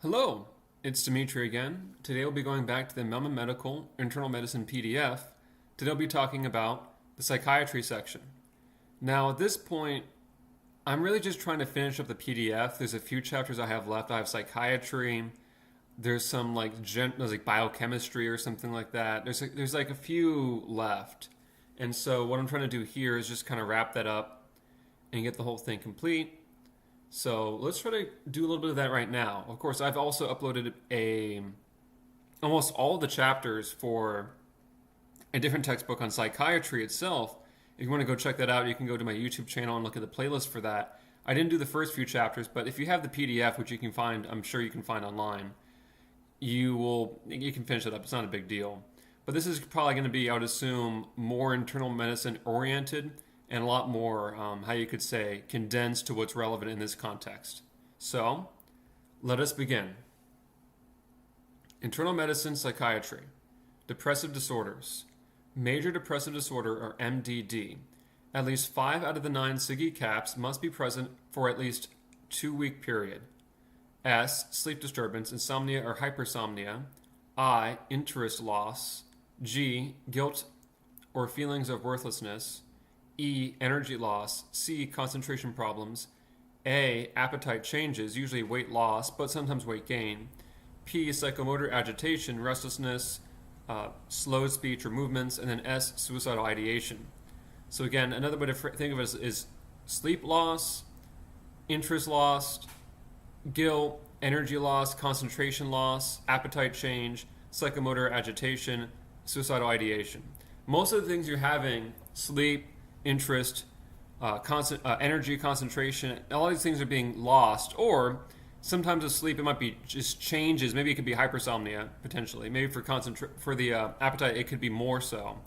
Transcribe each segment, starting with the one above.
Hello, it's Dmitry again. Today we'll be going back to the Mehlman Medical Internal Medicine PDF. Today we'll be talking about the psychiatry section. Now at this point, I'm really just trying to finish up the PDF. There's a few chapters I have left. I have psychiatry. There's some there's biochemistry or something like that. There's a few left. And so what I'm trying to do here is just kind of wrap that up and get the whole thing complete. So let's try to do a little bit of that right now. Of course, I've also uploaded almost all the chapters for a different textbook on psychiatry itself. If you want to go check that out, you can go to my YouTube channel and look at the playlist for that. I didn't do the first few chapters, but if you have the PDF, which you can find, I'm sure you can find online, you can finish it up. It's not a big deal. But this is probably going to be, I would assume, more internal medicine oriented and a lot more, how you could say, condensed to what's relevant in this context. So, let us begin. Internal medicine, psychiatry. Depressive disorders. Major depressive disorder, or MDD. At least 5 out of the 9 SIGI caps must be present for at least 2-week period. S, sleep disturbance, insomnia or hypersomnia. I, interest loss. G, guilt or feelings of worthlessness. E, energy loss. C, concentration problems. A, appetite changes, usually weight loss, but sometimes weight gain. P, psychomotor agitation, restlessness, slow speech or movements. And then S, suicidal ideation. So again, another way to think of it is sleep loss, interest lost, guilt, energy loss, concentration loss, appetite change, psychomotor agitation, suicidal ideation. Most of the things you're having, sleep, interest, energy, concentration, all these things are being lost. Or sometimes with sleep, it might be just changes. Maybe it could be hypersomnia, potentially. Maybe for the appetite, it could be more so.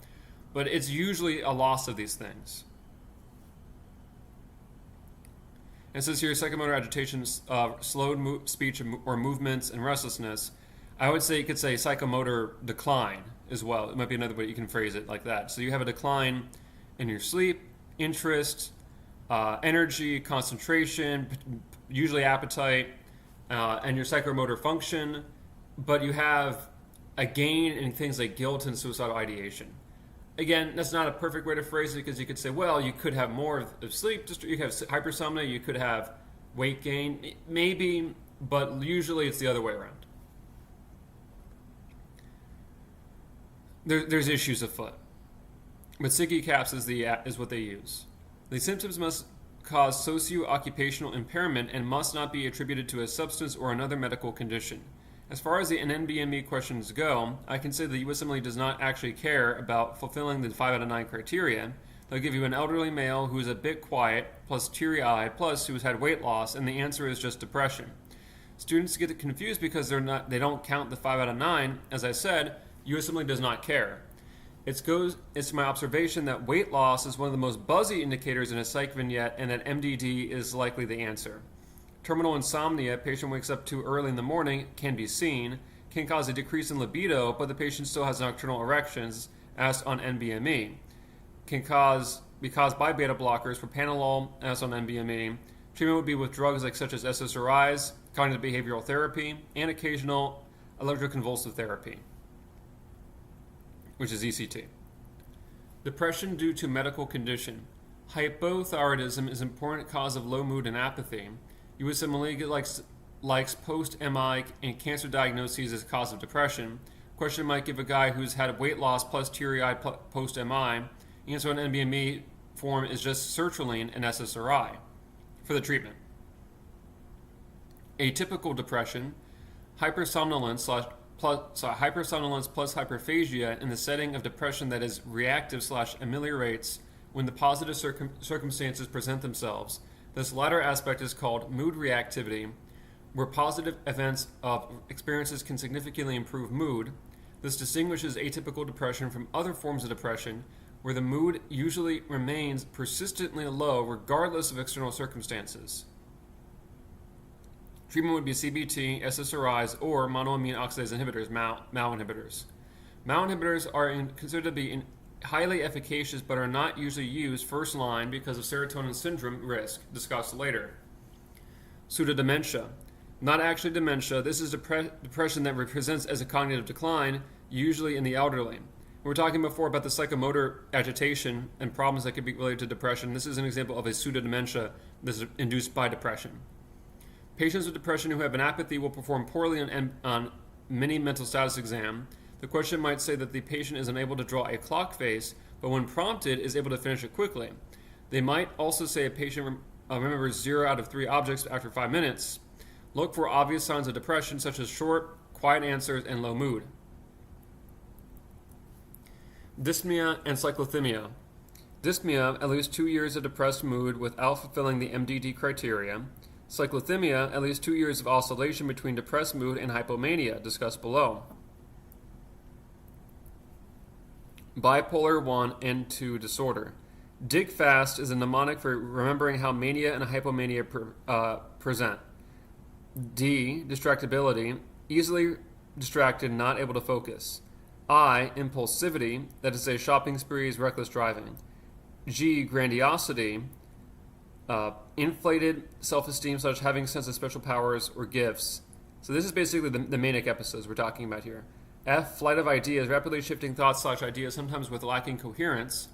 But it's usually a loss of these things. And it says here, psychomotor agitation, slowed speech or movements, and restlessness. I would say you could say psychomotor decline as well. It might be another way you can phrase it like that. So you have a decline in your sleep, interest, energy, concentration, usually appetite, and your psychomotor function, but you have a gain in things like guilt and suicidal ideation. Again, that's not a perfect way to phrase it because you could say, well, you could have more of sleep, you could have hypersomnia, you could have weight gain, maybe, but usually it's the other way around. There's issues afoot. But SIGI caps is what they use. The symptoms must cause socio-occupational impairment and must not be attributed to a substance or another medical condition. As far as the NBME questions go, I can say the USMLE does not actually care about fulfilling the 5 out of 9 criteria. They'll give you an elderly male who is a bit quiet, plus teary-eyed, plus who has had weight loss, and the answer is just depression. Students get confused because they don't count the 5 out of 9. As I said, USMLE does not care. It's my observation that weight loss is one of the most buzzy indicators in a psych vignette and that MDD is likely the answer. Terminal insomnia, patient wakes up too early in the morning, can be seen, can cause a decrease in libido, but the patient still has nocturnal erections, as on NBME. Be caused by beta blockers for propranolol, as on NBME. Treatment would be with drugs such as SSRIs, cognitive behavioral therapy, and occasional electroconvulsive therapy, which is ECT. Depression due to medical condition. Hypothyroidism is an important cause of low mood and apathy. USMLE likes post-MI and cancer diagnoses as cause of depression. Question might give a guy who's had weight loss plus teary-eyed post-MI. Answer on NBME form is just sertraline and SSRI for the treatment. Atypical depression, hypersomnolence plus hyperphagia in the setting of depression that is reactive/ameliorates when the positive circumstances present themselves. This latter aspect is called mood reactivity, where positive events of experiences can significantly improve mood. This distinguishes atypical depression from other forms of depression, where the mood usually remains persistently low regardless of external circumstances. Treatment would be CBT, SSRIs, or monoamine oxidase inhibitors, MAO inhibitors. MAO inhibitors are considered to be highly efficacious but are not usually used first line because of serotonin syndrome risk, discussed later. Pseudodementia. Not actually dementia. This is depression that represents as a cognitive decline, usually in the elderly. We were talking before about the psychomotor agitation and problems that could be related to depression. This is an example of a pseudodementia that is induced by depression. Patients with depression who have an apathy will perform poorly on many mental status exam. The question might say that the patient is unable to draw a clock face, but when prompted is able to finish it quickly. They might also say a patient remembers 0 out of 3 objects after 5 minutes. Look for obvious signs of depression such as short, quiet answers and low mood. Dyspnea and cyclothymia. Dyspnea, at least 2 years of depressed mood without fulfilling the MDD criteria. Cyclothymia, at least 2 years of oscillation between depressed mood and hypomania, discussed below. Bipolar 1 and 2 disorder. Dig fast is a mnemonic for remembering how mania and hypomania present. D, distractibility, easily distracted, not able to focus. I, impulsivity, that is to say shopping sprees, reckless driving. G, grandiosity, inflated self-esteem such as having a sense of special powers or gifts. So this is basically the manic episodes we're talking about here. F, flight of ideas, rapidly shifting thoughts / ideas, sometimes with lacking coherence.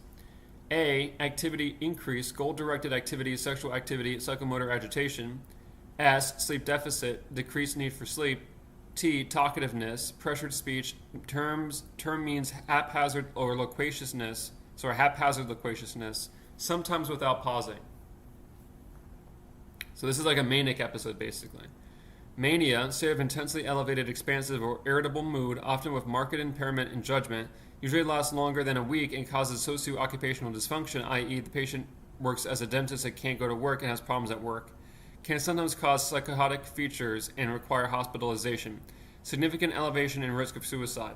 A, activity increase, goal-directed activity, sexual activity, psychomotor agitation. S, sleep deficit, decreased need for sleep. T, talkativeness, pressured speech. Term means haphazard or loquaciousness, haphazard loquaciousness, sometimes without pausing. So this is like a manic episode, basically. Mania, state of intensely elevated, expansive, or irritable mood, often with marked impairment in judgment, usually lasts longer than a week and causes socio-occupational dysfunction, i.e. the patient works as a dentist that can't go to work and has problems at work. Can sometimes cause psychotic features and require hospitalization. Significant elevation in risk of suicide.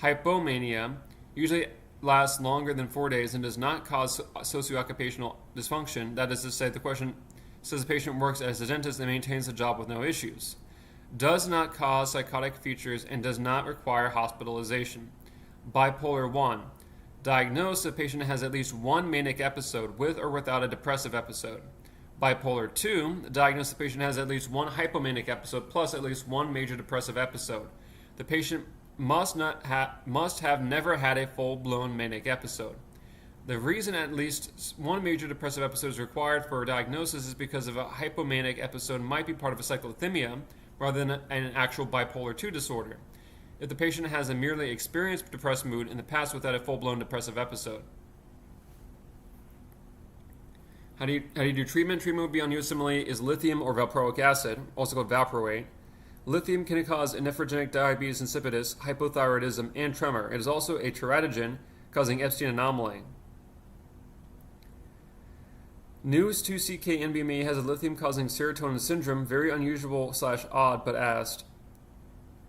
Hypomania usually lasts longer than 4 days and does not cause socio-occupational dysfunction. That is to say, the question says the patient works as a dentist and maintains a job with no issues. Does not cause psychotic features and does not require hospitalization. Bipolar 1. Diagnosed, the patient has at least one manic episode with or without a depressive episode. Bipolar 2, diagnosed, the patient has at least one hypomanic episode plus at least one major depressive episode. The patient must have never had a full-blown manic episode. The reason at least one major depressive episode is required for a diagnosis is because of a hypomanic episode might be part of a cyclothymia rather than an actual bipolar 2 disorder, if the patient has a merely experienced depressed mood in the past without a full-blown depressive episode. How do you do treatment? Treatment would be on USMLE is lithium or valproic acid, also called valproate. Lithium can cause nephrogenic diabetes insipidus, hypothyroidism, and tremor. It is also a teratogen, causing Epstein anomaly. News 2CK-NBME has a lithium-causing serotonin syndrome, very unusual / odd, but asked.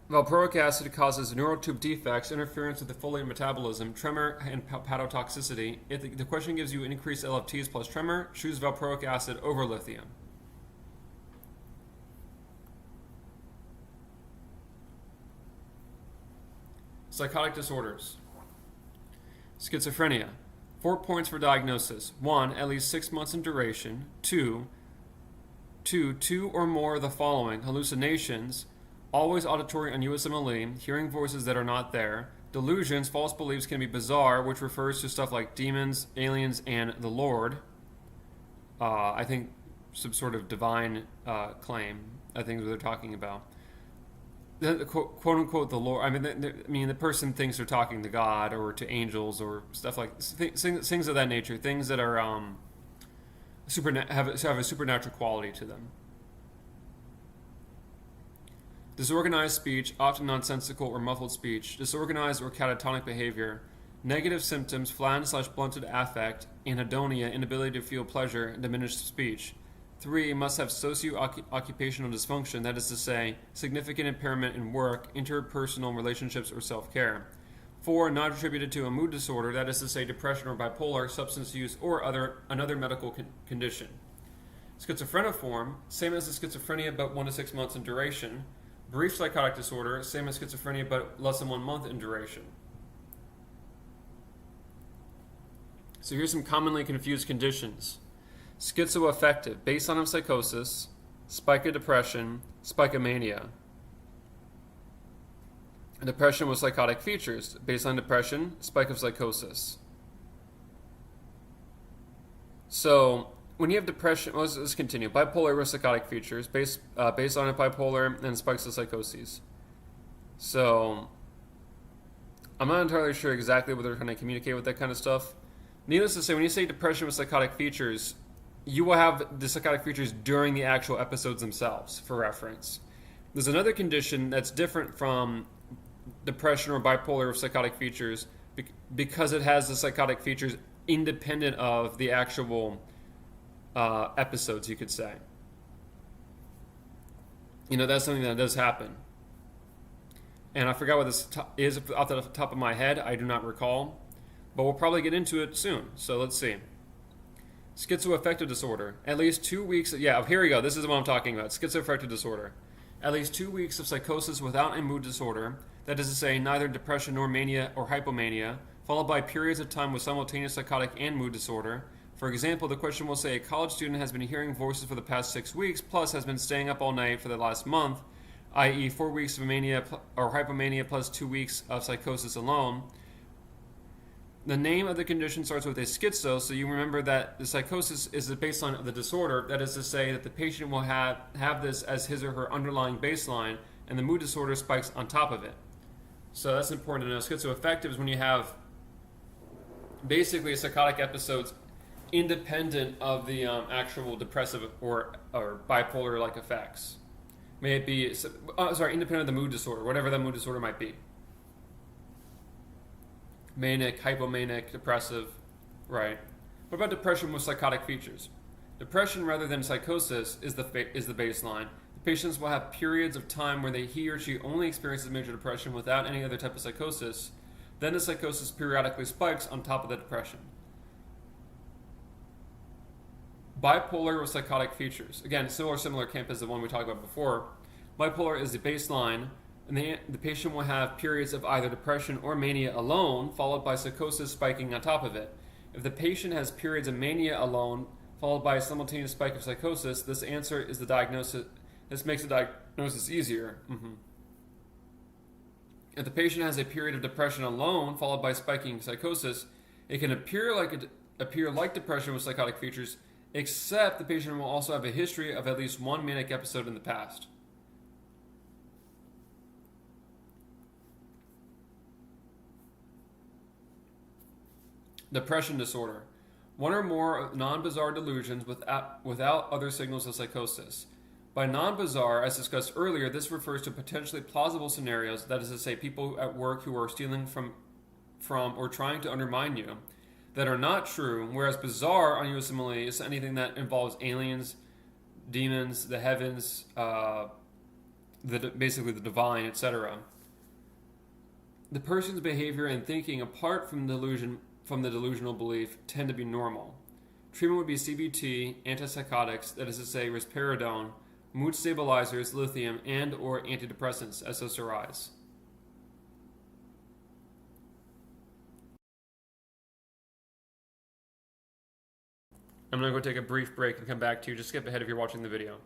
Valproic acid causes neural tube defects, interference with the folate metabolism, tremor, and hepatotoxicity. If the question gives you increased LFTs plus tremor, choose valproic acid over lithium. Psychotic disorders. Schizophrenia. 4 points for diagnosis. 1, at least 6 months in duration. 2, two or more of the following: hallucinations, always auditory on USMLE, hearing voices that are not there. Delusions, false beliefs can be bizarre, which refers to stuff like demons, aliens, and the Lord. I think some sort of divine claim, I think is what they're talking about. The quote unquote the Lord. I mean, the person thinks they're talking to God or to angels or stuff like things of that nature. Things that are have a supernatural quality to them. Disorganized speech, often nonsensical or muffled speech. Disorganized or catatonic behavior. Negative symptoms, flattened / blunted affect, anhedonia, inability to feel pleasure, diminished speech. 3, must have socio-occupational dysfunction, that is to say, significant impairment in work, interpersonal relationships, or self-care. 4, not attributed to a mood disorder, that is to say, depression or bipolar, substance use, or another medical condition. Schizophreniform, same as the schizophrenia, but 1 to 6 months in duration. Brief psychotic disorder, same as schizophrenia, but less than 1 month in duration. So here's some commonly confused conditions. Schizoaffective, based on psychosis, spike of depression, spike of mania. Depression with psychotic features, baseline depression, spike of psychosis. So when you have depression, let's continue. Bipolar with psychotic features, baseline of bipolar, and spikes of psychoses. So I'm not entirely sure exactly what they're trying to communicate with that kind of stuff. Needless to say, when you say depression with psychotic features, you will have the psychotic features during the actual episodes themselves, for reference. There's another condition that's different from depression or bipolar with psychotic features because it has the psychotic features independent of the actual episodes, you could say. That's something that does happen. And I forgot what this is off the top of my head. I do not recall. But we'll probably get into it soon. So let's see. Schizoaffective disorder. At least 2 weeks. Yeah, here we go. This is what I'm talking about. Schizoaffective disorder. At least 2 weeks of psychosis without a mood disorder. That is to say, neither depression nor mania or hypomania, followed by periods of time with simultaneous psychotic and mood disorder. For example, the question will say a college student has been hearing voices for the past 6 weeks, plus has been staying up all night for the last month, i.e. 4 weeks of mania or hypomania plus 2 weeks of psychosis alone. The name of the condition starts with a schizo, so you remember that the psychosis is the baseline of the disorder. That is to say that the patient will have this as his or her underlying baseline, and the mood disorder spikes on top of it. So that's important to know. Schizoaffective is when you have basically psychotic episodes independent of the actual depressive or bipolar-like effects. May it be, independent of the mood disorder, whatever that mood disorder might be. Manic, hypomanic, depressive, right? What about depression with psychotic features? Depression rather than psychosis is the baseline. The patients will have periods of time where he or she only experiences major depression without any other type of psychosis. Then the psychosis periodically spikes on top of the depression. Bipolar with psychotic features. Again, similar camp as the one we talked about before. Bipolar is the baseline, and the patient will have periods of either depression or mania alone, followed by psychosis spiking on top of it. If the patient has periods of mania alone, followed by a simultaneous spike of psychosis, this answer is the diagnosis. This makes the diagnosis easier. If the patient has a period of depression alone, followed by spiking psychosis, it can appear like depression with psychotic features, except the patient will also have a history of at least one manic episode in the past. Depression disorder. One or more non-bizarre delusions without other signals of psychosis. By non-bizarre, as discussed earlier, this refers to potentially plausible scenarios, that is to say, people at work who are stealing from or trying to undermine you, that are not true, whereas bizarre, unusually, is anything that involves aliens, demons, the heavens, basically the divine, etc. The person's behavior and thinking apart from the delusional belief tend to be normal. Treatment would be CBT, antipsychotics, that is to say risperidone, mood stabilizers, lithium, and or antidepressants, SSRIs. I'm going to go take a brief break and come back to you. Just skip ahead if you're watching the video.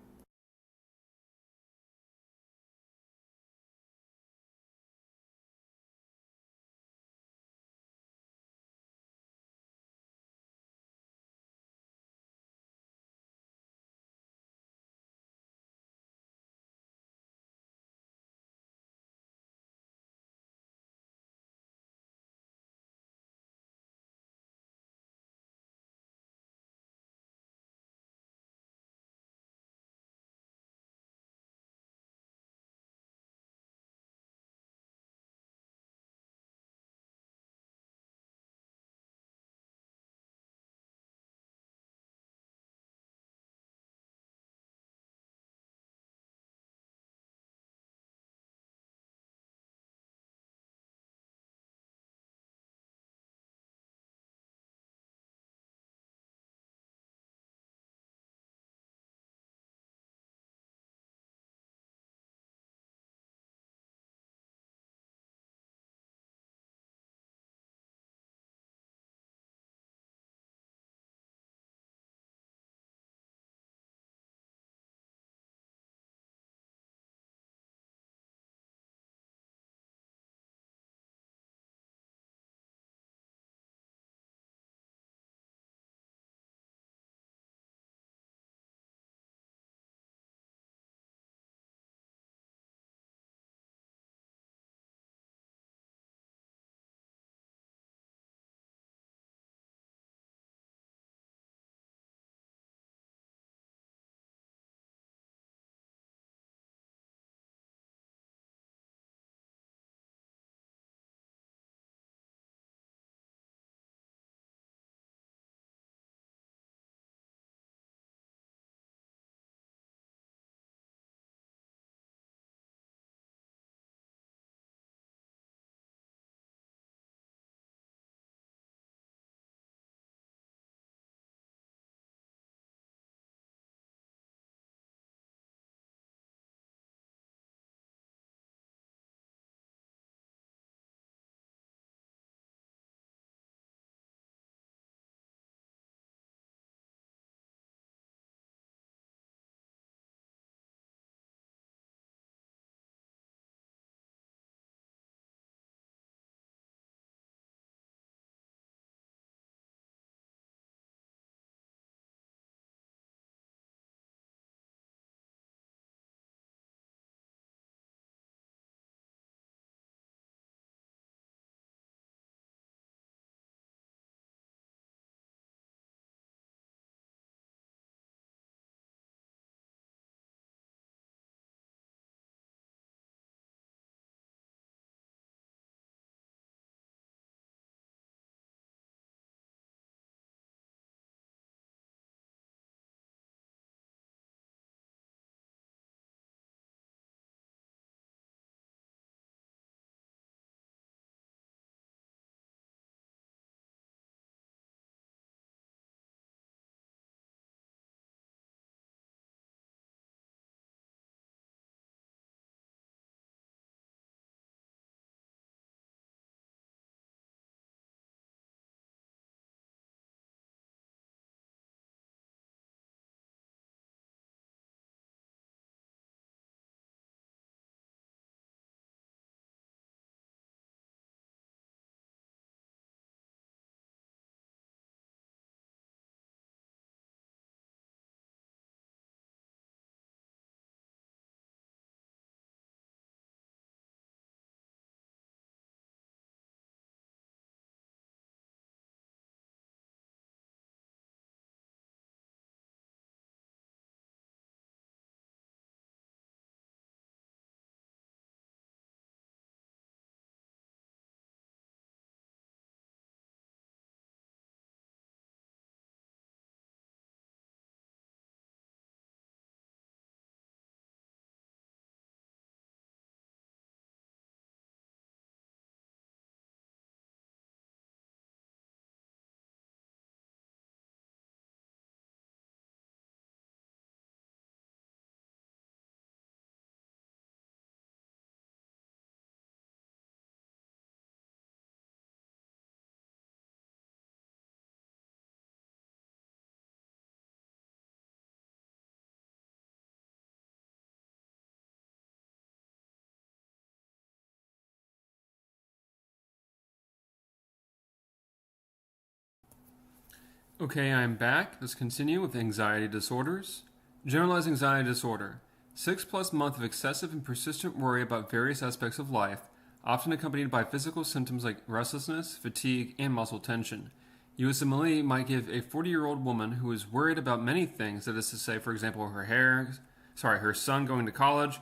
Okay, I'm back. Let's continue with anxiety disorders. Generalized anxiety disorder. 6+ months of excessive and persistent worry about various aspects of life, often accompanied by physical symptoms like restlessness, fatigue, and muscle tension. USMLE might give a 40-year-old woman who is worried about many things, that is to say, for example, her son going to college,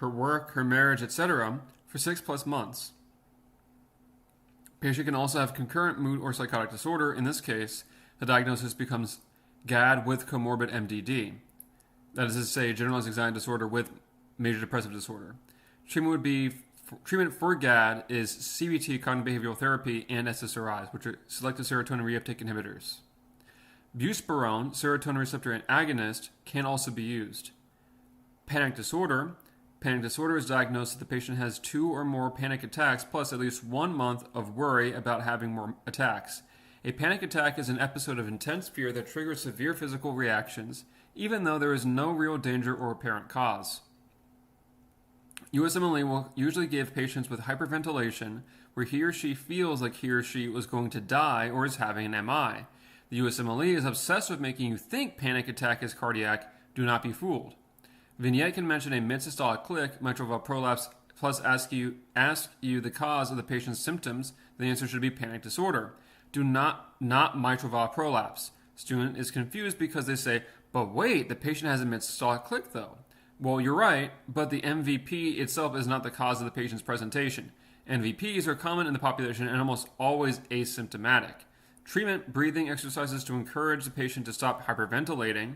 her work, her marriage, etc., for 6+ months. Patient can also have concurrent mood or psychotic disorder. In this case, the diagnosis becomes GAD with comorbid MDD. That is to say, generalized anxiety disorder with major depressive disorder. Treatment for GAD is CBT, cognitive behavioral therapy, and SSRIs, which are selective serotonin reuptake inhibitors. Buspirone, serotonin receptor agonist, can also be used. Panic disorder. Panic disorder is diagnosed if the patient has 2 or more panic attacks plus at least 1 month of worry about having more attacks. A panic attack is an episode of intense fear that triggers severe physical reactions, even though there is no real danger or apparent cause. USMLE will usually give patients with hyperventilation where he or she feels like he or she was going to die or is having an MI. The USMLE is obsessed with making you think panic attack is cardiac. Do not be fooled. Vignette can mention a mid-systolic click, mitral valve prolapse, plus ask you the cause of the patient's symptoms. The answer should be panic disorder. Do not mitral valve prolapse. Student is confused because they say, but wait, the patient has a mid-systolic click though. Well, you're right, but the MVP itself is not the cause of the patient's presentation. MVPs are common in the population and almost always asymptomatic. Treatment, breathing exercises to encourage the patient to stop hyperventilating.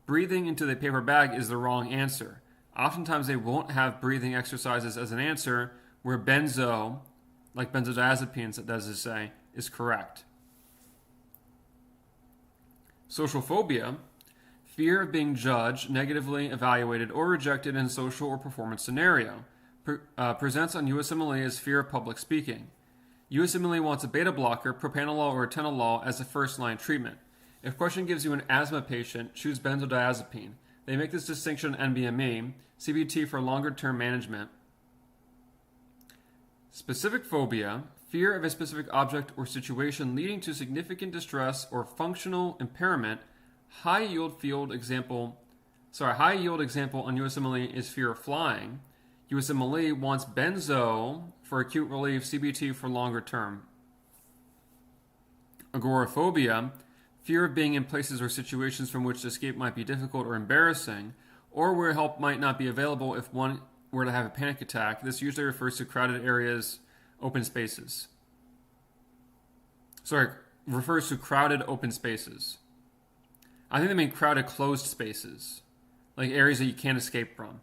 Breathing into the paper bag is the wrong answer. Oftentimes they won't have breathing exercises as an answer where benzo, like benzodiazepines, that does to say, is correct. Social phobia. Fear of being judged, negatively evaluated, or rejected in a social or performance scenario. Presents on USMLE as fear of public speaking. USMLE wants a beta blocker, propranolol or atenolol, as a first-line treatment. If question gives you an asthma patient, choose benzodiazepine. They make this distinction on NBME, CBT for longer-term management. Specific phobia, fear of a specific object or situation leading to significant distress or functional impairment. High yield example on USMLE is fear of flying. USMLE wants benzo for acute relief, CBT for longer term. Agoraphobia, fear of being in places or situations from which escape might be difficult or embarrassing, or where help might not be available if one were to have a panic attack. This usually refers to crowded areas, open spaces. Refers to crowded open spaces. I think they mean crowded closed spaces, like areas that you can't escape from.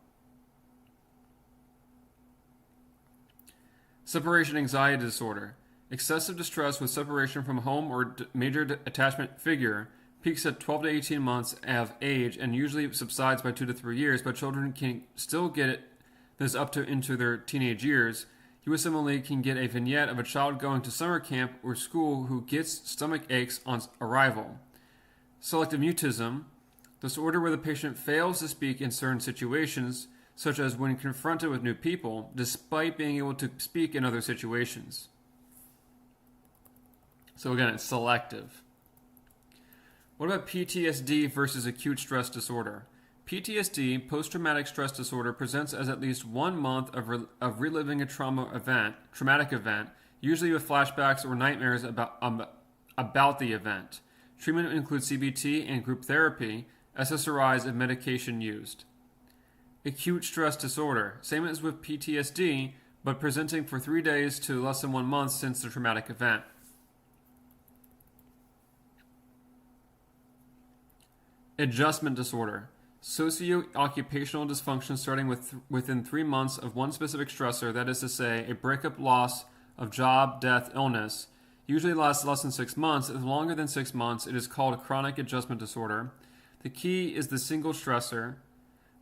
Separation anxiety disorder. Excessive distress with separation from home or major attachment figure peaks at 12 to 18 months of age and usually subsides by 2 to 3 years, but children can still get this up to into their teenage years. USMLE can get a vignette of a child going to summer camp or school who gets stomach aches on arrival. Selective mutism, disorder where the patient fails to speak in certain situations, such as when confronted with new people, despite being able to speak in other situations. So again, it's selective. What about PTSD versus acute stress disorder? PTSD, post-traumatic stress disorder, presents as at least 1 month of reliving a traumatic event, usually with flashbacks or nightmares about the event. Treatment includes CBT and group therapy, SSRIs, and medication used. Acute stress disorder, same as with PTSD, but presenting for 3 days to less than 1 month since the traumatic event. Adjustment disorder, socio-occupational dysfunction starting within 3 months of one specific stressor, that is to say, a breakup, loss of job, death, illness, usually lasts less than 6 months. If longer than 6 months, it is called chronic adjustment disorder. The key is the single stressor,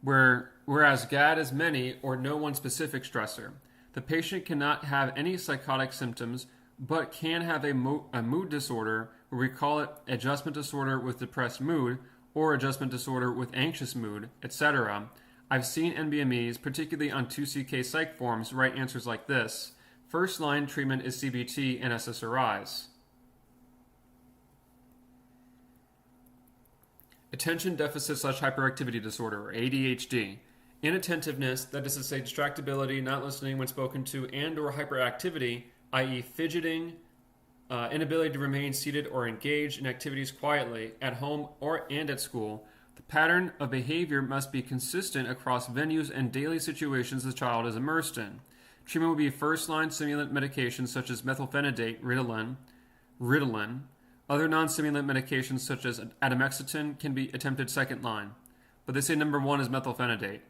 whereas GAD is many or no one specific stressor. The patient cannot have any psychotic symptoms, but can have a mood disorder, where we call it adjustment disorder with depressed mood, or adjustment disorder with anxious mood, etc. I've seen NBMEs, particularly on 2CK psych forms, write answers like this. First line treatment is CBT and SSRIs. attention deficit slash hyperactivity disorder, or ADHD, inattentiveness, that is to say distractibility, not listening when spoken to, and or hyperactivity, i.e. fidgeting, inability to remain seated or engaged in activities quietly at home and at school. The pattern of behavior must be consistent across venues and daily situations the child is immersed in. Treatment would be first-line stimulant medications such as methylphenidate, Ritalin. Other non-stimulant medications such as atomoxetine can be attempted second-line, but they say number one is methylphenidate.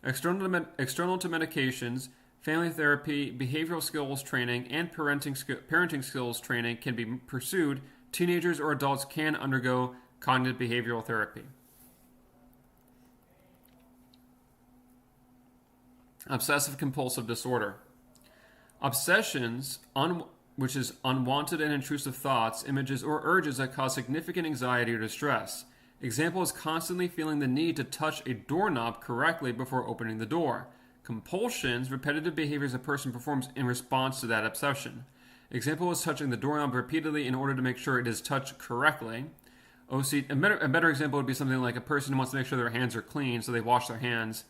External to medications, family therapy, behavioral skills training, and parenting skills training can be pursued. Teenagers or adults can undergo cognitive behavioral therapy. Obsessive compulsive disorder. Obsessions, which is unwanted and intrusive thoughts, images, or urges that cause significant anxiety or distress. Example is constantly feeling the need to touch a doorknob correctly before opening the door. Compulsions, repetitive behaviors a person performs in response to that obsession. Example is touching the doorknob repeatedly in order to make sure it is touched correctly. A better example would be something like a person who wants to make sure their hands are clean, so they wash their hands,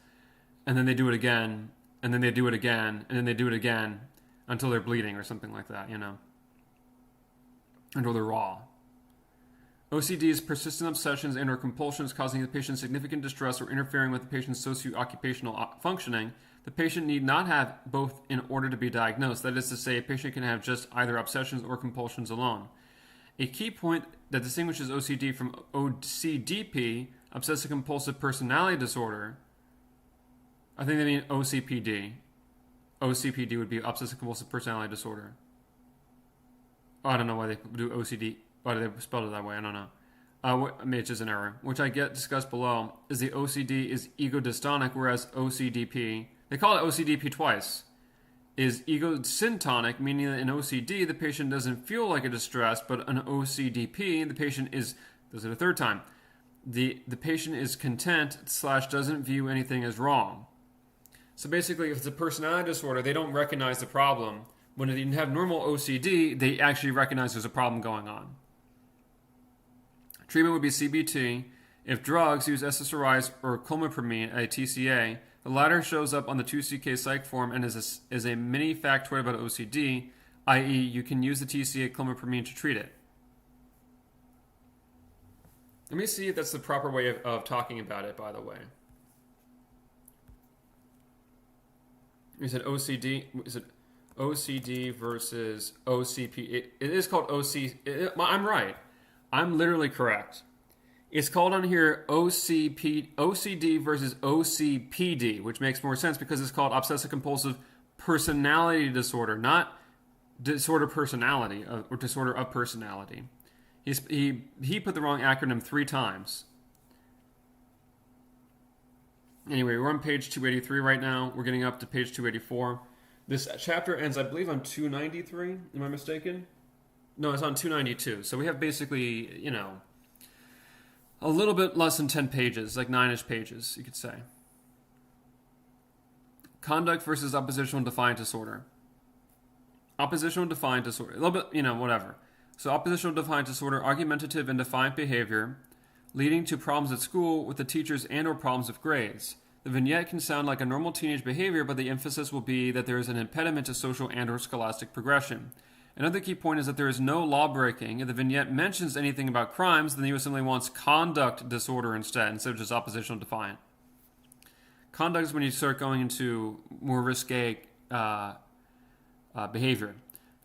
and then they do it again, and then they do it again, and then they do it again, until they're bleeding or something like that, until they're raw. OCD is persistent obsessions and or compulsions causing the patient significant distress or interfering with the patient's socio-occupational functioning. The patient need not have both in order to be diagnosed. That is to say, a patient can have just either obsessions or compulsions alone. A key point that distinguishes OCD from OCDP, obsessive compulsive personality disorder, I think they mean OCPD. OCPD would be obsessive compulsive personality disorder. I don't know why they do OCD. Why do they spell it that way? I don't know. It's just an error. Which I get discussed below is the OCD is ego-dystonic, whereas OCDP, they call it OCDP twice, is ego-syntonic, meaning that in OCD, the patient doesn't feel like a distress, but an OCDP, the patient is, this is the third time, the patient is content / doesn't view anything as wrong. So basically, if it's a personality disorder, they don't recognize the problem. When they have normal OCD, they actually recognize there's a problem going on. Treatment would be CBT. If drugs, use SSRIs or clomipramine, a TCA. The latter shows up on the 2CK psych form and is a mini factoid about OCD, i.e. you can use the TCA clomipramine to treat it. Let me see if that's the proper way of talking about it, by the way. You said OCD. Is it OCD versus OCP? It is called OC. I'm right. I'm literally correct. It's called on here OCD versus OCPD, which makes more sense because it's called obsessive compulsive personality disorder, not disorder personality or disorder of personality. He put the wrong acronym 3 times. Anyway, we're on page 283 right now. We're getting up to page 284. This chapter ends, I believe, on 293. Am I mistaken? No, it's on 292. So we have basically, a little bit less than 10 pages, like 9-ish pages, you could say. Conduct versus oppositional defiant disorder. Oppositional defiant disorder. A little bit, whatever. So oppositional defiant disorder, argumentative and defiant behavior, leading to problems at school with the teachers and or problems with grades. The vignette can sound like a normal teenage behavior, but the emphasis will be that there is an impediment to social and or scholastic progression. Another key point is that there is no law breaking. If the vignette mentions anything about crimes, then the U.S. Assembly wants conduct disorder instead of just oppositional defiant. Conduct is when you start going into more risque behavior.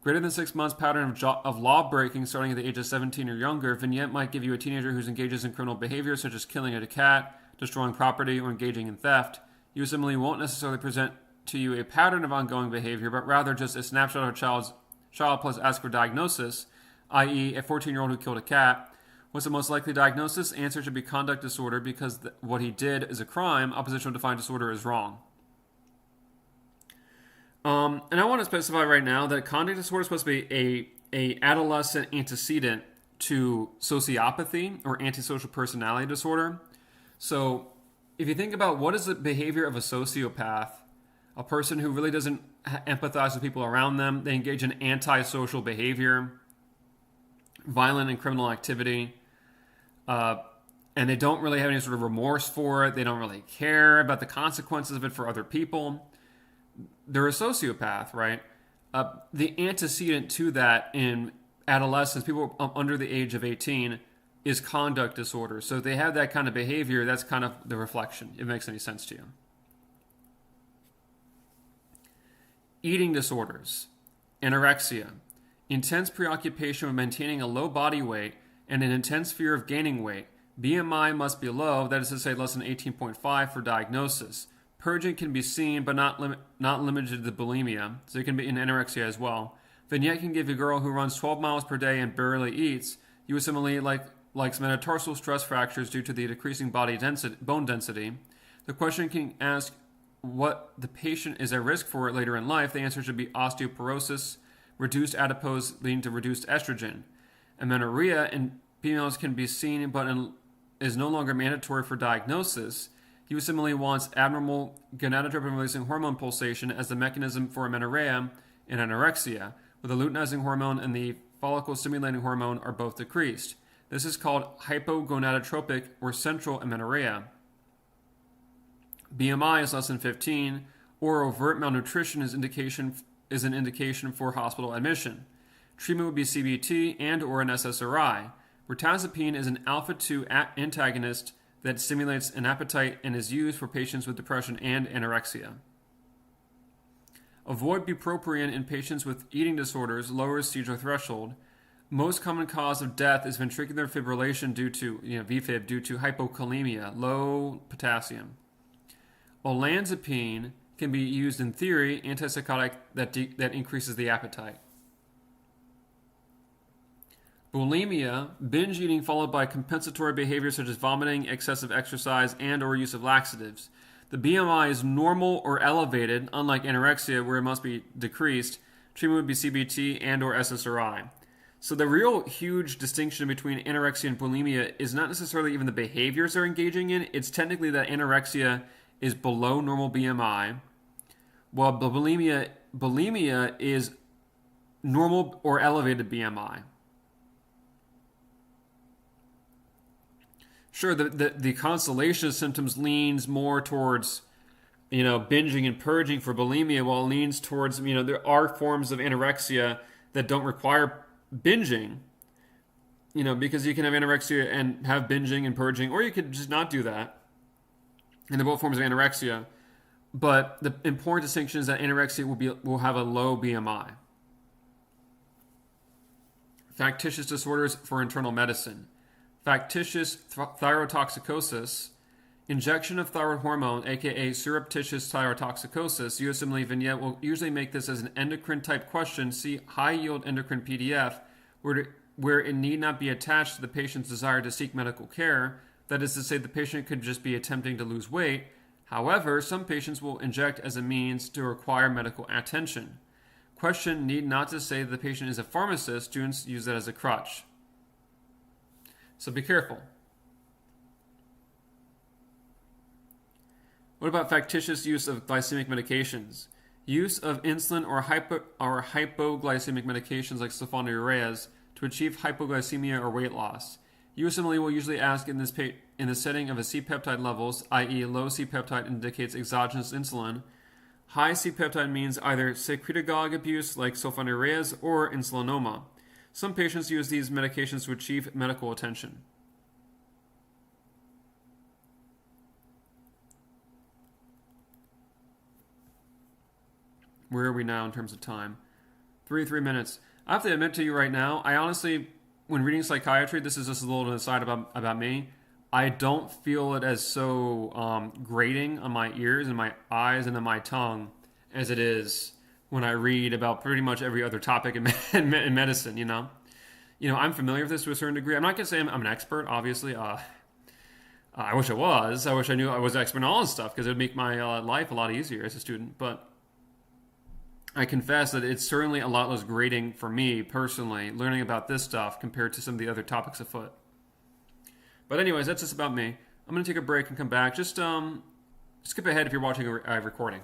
Greater than 6 months pattern of law breaking starting at the age of 17 or younger. Vignette might give you a teenager who engages in criminal behavior such as killing a cat, destroying property, or engaging in theft. U.S. Assembly won't necessarily present to you a pattern of ongoing behavior, but rather just a snapshot of a child plus ask for diagnosis, i.e. a 14-year-old who killed a cat. What's the most likely diagnosis? Answer should be conduct disorder because what he did is a crime. Oppositional defiant disorder is wrong. And I want to specify right now that conduct disorder is supposed to be a adolescent antecedent to sociopathy or antisocial personality disorder. So if you think about what is the behavior of a sociopath, a person who really doesn't empathize with people around them, they engage in antisocial behavior, violent and criminal activity. and they don't really have any sort of remorse for it. They don't really care about the consequences of it for other people. They're a sociopath, right? The antecedent to that in adolescents, people under the age of 18, is conduct disorder. So if they have that kind of behavior, that's kind of the reflection. If it makes any sense to you. Eating disorders, anorexia, intense preoccupation with maintaining a low body weight, and an intense fear of gaining weight. BMI must be low, that is to say less than 18.5 for diagnosis. Purging can be seen, but not limited to bulimia, so it can be in anorexia as well. Vignette can give a girl who runs 12 miles per day and barely eats, USMLE likes metatarsal stress fractures due to the decreasing bone density. The question can ask what the patient is at risk for later in life. The answer should be osteoporosis, reduced adipose leading to reduced estrogen. Amenorrhea in females can be seen, but is no longer mandatory for diagnosis. USMLE wants abnormal gonadotropin-releasing hormone pulsation as the mechanism for amenorrhea and anorexia, where the luteinizing hormone and the follicle-stimulating hormone are both decreased. This is called hypogonadotropic or central amenorrhea. BMI is less than 15, or overt malnutrition is an indication for hospital admission. Treatment would be CBT and or an SSRI. Mirtazapine is an alpha-2 antagonist that stimulates an appetite and is used for patients with depression and anorexia. Avoid bupropion in patients with eating disorders, lowers seizure threshold. Most common cause of death is ventricular fibrillation due to VFib due to hypokalemia, low potassium. Olanzapine can be used in theory, antipsychotic that increases the appetite. Bulimia, binge eating followed by compensatory behaviors such as vomiting, excessive exercise, and or use of laxatives. The BMI is normal or elevated, unlike anorexia where it must be decreased. Treatment would be CBT and or SSRI. So the real huge distinction between anorexia and bulimia is not necessarily even the behaviors they're engaging in. It's technically that anorexia is below normal BMI, while bulimia is normal or elevated BMI. Sure, the constellation of symptoms leans more towards, binging and purging for bulimia, while it leans towards, there are forms of anorexia that don't require binging, because you can have anorexia and have binging and purging, or you could just not do that. And they're both forms of anorexia. But the important distinction is that anorexia will have a low BMI. Factitious disorders for internal medicine. Factitious thyrotoxicosis, injection of thyroid hormone, aka surreptitious thyrotoxicosis. USMLE vignette will usually make this as an endocrine type question. See high yield endocrine PDF, where it need not be attached to the patient's desire to seek medical care. That is to say, the patient could just be attempting to lose weight. However, some patients will inject as a means to require medical attention. Question need not to say that the patient is a pharmacist. Students use that as a crutch. So be careful. What about factitious use of glycemic medications? Use of insulin or hypoglycemic medications like sulfonylureas to achieve hypoglycemia or weight loss. USMLE will usually ask in the setting of a C-peptide levels, i.e. low C-peptide indicates exogenous insulin. High C-peptide means either secretagogue abuse like sulfonylureas or insulinoma. Some patients use these medications to achieve medical attention. Where are we now in terms of time? 3 minutes. I have to admit to you right now, I honestly, when reading psychiatry, this is just a little aside about me, I don't feel it as so grating on my ears and my eyes and on my tongue as it is when I read about pretty much every other topic in medicine, I'm familiar with this to a certain degree. I'm not going to say I'm an expert, obviously. I wish I was. I wish I knew I was an expert in all this stuff because it would make my life a lot easier as a student. But I confess that it's certainly a lot less grating for me personally, learning about this stuff compared to some of the other topics afoot. But anyways, that's just about me. I'm going to take a break and come back. Just skip ahead if you're watching a recording.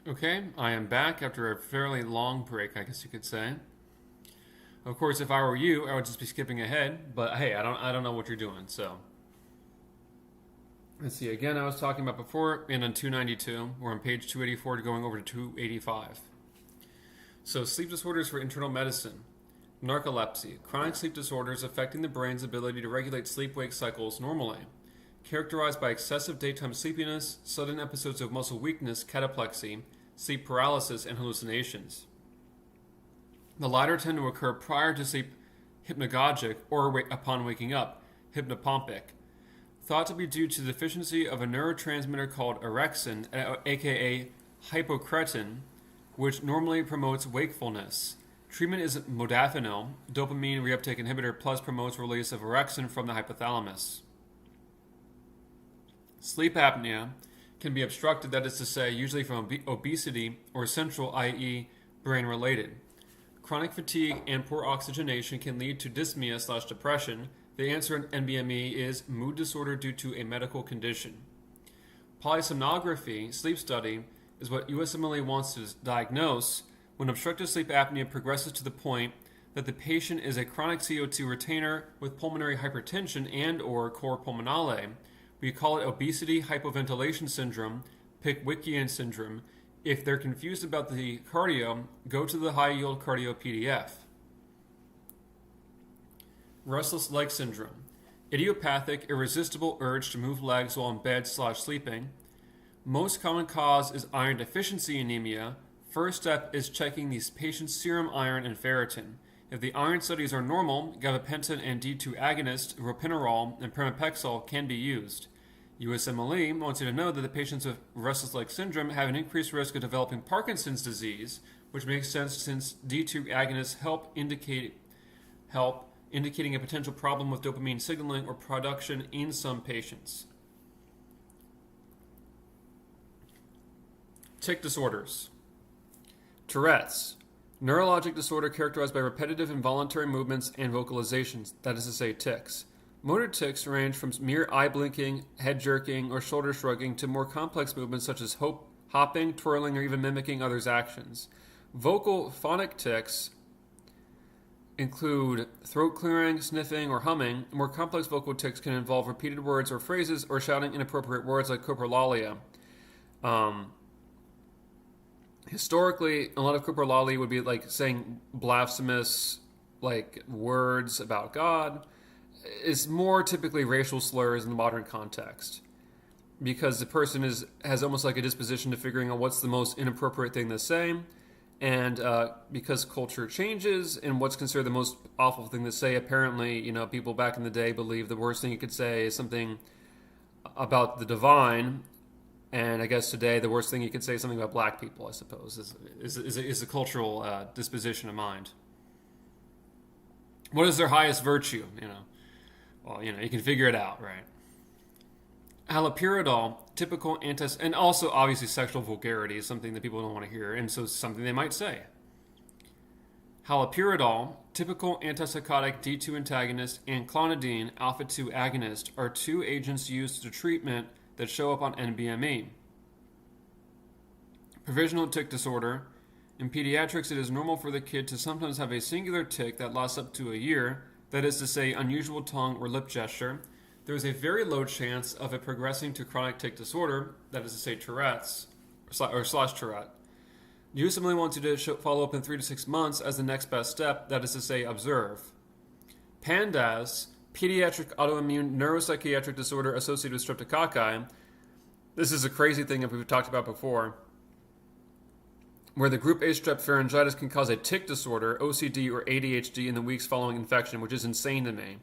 Okay, I am back after a fairly long break, I guess you could say. Of course, if I were you, I would just be skipping ahead. But hey, I don't know what you're doing. So let's see. Again, I was talking about before, and on 292, we're on page 284, going over to 285. So sleep disorders for internal medicine, narcolepsy, chronic sleep disorders affecting the brain's ability to regulate sleep-wake cycles normally, characterized by excessive daytime sleepiness, sudden episodes of muscle weakness, cataplexy, sleep paralysis, and hallucinations. The latter tend to occur prior to sleep hypnagogic or upon waking up, hypnopompic, thought to be due to the deficiency of a neurotransmitter called orexin, aka hypocretin, which normally promotes wakefulness. Treatment is modafinil, dopamine reuptake inhibitor, plus promotes release of orexin from the hypothalamus. Sleep apnea can be obstructed, that is to say, usually from obesity or central, i.e., brain-related. Chronic fatigue and poor oxygenation can lead to dyspnea/depression. The answer in NBME is mood disorder due to a medical condition. Polysomnography, sleep study, is what USMLE wants to diagnose when obstructive sleep apnea progresses to the point that the patient is a chronic CO2 retainer with pulmonary hypertension and or cor pulmonale. We call it obesity hypoventilation syndrome, Pickwickian syndrome. If they're confused about the cardio, go to the high yield cardio PDF. Restless leg syndrome, idiopathic, irresistible urge to move legs while in bed/sleeping. Most common cause is iron deficiency anemia. First step is checking these patients' serum iron and ferritin. If the iron studies are normal, gabapentin and D2 agonist, ropinirole, and pramipexole can be used. USMLE wants you to know that the patients with restless leg syndrome have an increased risk of developing Parkinson's disease, which makes sense since D2 agonists help indicating a potential problem with dopamine signaling or production in some patients. Tic disorders. Tourette's, neurologic disorder characterized by repetitive involuntary movements and vocalizations, that is to say, tics. Motor tics range from mere eye blinking, head jerking, or shoulder shrugging to more complex movements such as hopping, twirling, or even mimicking others' actions. Vocal phonic tics include throat clearing, sniffing, or humming. More complex vocal tics can involve repeated words or phrases or shouting inappropriate words like coprolalia. Historically, a lot of coprolalia would be like saying blasphemous like words about God. It's more typically racial slurs in the modern context because the person has almost like a disposition to figuring out what's the most inappropriate thing to say. And because culture changes and what's considered the most awful thing to say, apparently, people back in the day believed the worst thing you could say is something about the divine. And I guess today the worst thing you could say is something about black people, I suppose, is a cultural disposition of mind. What is their highest virtue? Well, you can figure it out, right? Haloperidol, typical and also obviously sexual vulgarity is something that people don't want to hear, and so it's something they might say. Haloperidol, typical antipsychotic D2 antagonist, and clonidine, alpha-2 agonist are two agents used to treatment that show up on NBME. Provisional tic disorder. In pediatrics, it is normal for the kid to sometimes have a singular tic that lasts up to a year, that is to say, unusual tongue or lip gesture. There is a very low chance of it progressing to chronic tic disorder, that is to say, Tourette's, or Tourette. USMLE wants you to follow up in 3 to 6 months as the next best step, that is to say, observe. PANDAS, pediatric autoimmune neuropsychiatric disorder associated with streptococci. This is a crazy thing that we've talked about before, where the group A strep pharyngitis can cause a tic disorder, OCD, or ADHD in the weeks following infection, which is insane to me.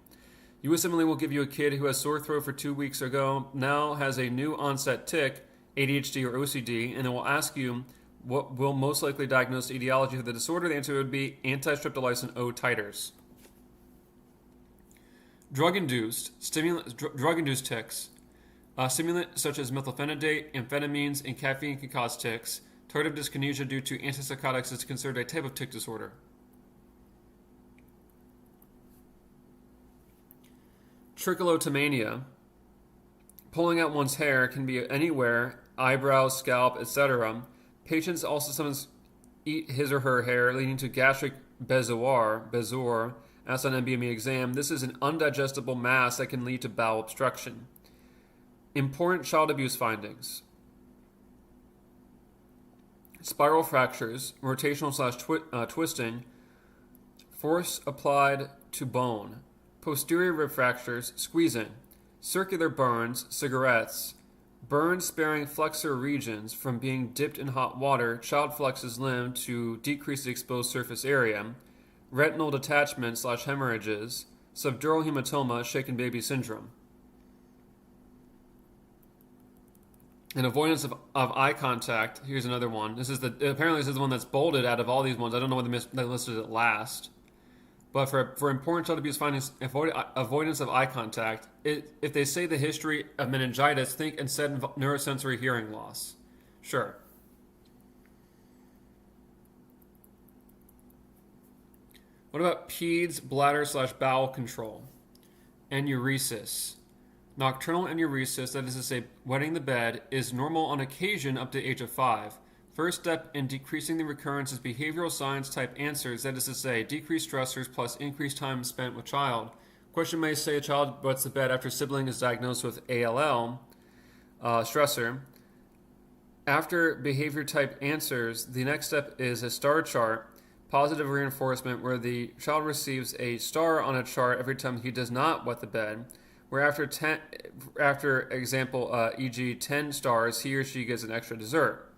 USMLE will give you a kid who has sore throat for 2 weeks ago, now has a new onset tic, ADHD or OCD, and it will ask you what will most likely diagnose the etiology of the disorder. The answer would be anti-streptolysin O titers. Drug-induced tics. Stimulants such as methylphenidate, amphetamines, and caffeine can cause tics. Tardive dyskinesia due to antipsychotics is considered a type of tic disorder. Trichotillomania. Pulling out one's hair can be anywhere, eyebrows, scalp, etc. Patients also sometimes eat his or her hair, leading to gastric bezoar, as on NBME exam. This is an undigestible mass that can lead to bowel obstruction. Important child abuse findings. Spiral fractures, rotational / twisting, force applied to bone, posterior rib fractures, squeezing, circular burns, cigarettes, burns sparing flexor regions from being dipped in hot water, child flexes limb to decrease the exposed surface area, retinal detachment / hemorrhages, subdural hematoma, shaken baby syndrome. And avoidance of eye contact. Here's another one. Apparently this is the one that's bolded out of all these ones. I don't know whether they listed it last. But for important child abuse findings, avoidance of eye contact, if they say the history of meningitis, think instead neurosensory hearing loss. Sure. What about peds, bladder / bowel control? Enuresis. Nocturnal enuresis, that is to say, wetting the bed, is normal on occasion up to the age of 5. First step in decreasing the recurrence is behavioral science type answers, that is to say, decreased stressors plus increased time spent with child. Question may say a child wets the bed after sibling is diagnosed with ALL, stressor. After behavior type answers, the next step is a star chart, positive reinforcement, where the child receives a star on a chart every time he does not wet the bed, where after example, e.g. 10 stars, he or she gets an extra dessert.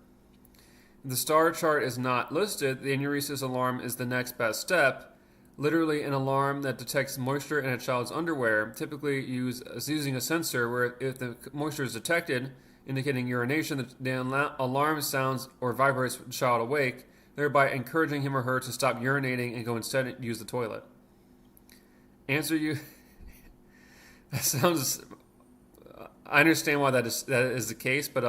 If the star chart is not listed, the enuresis alarm is the next best step, literally an alarm that detects moisture in a child's underwear, typically using a sensor where if the moisture is detected, indicating urination, the alarm sounds or vibrates the child awake, thereby encouraging him or her to stop urinating and go instead and use the toilet. Answer you... That sounds... I understand why that is the case, but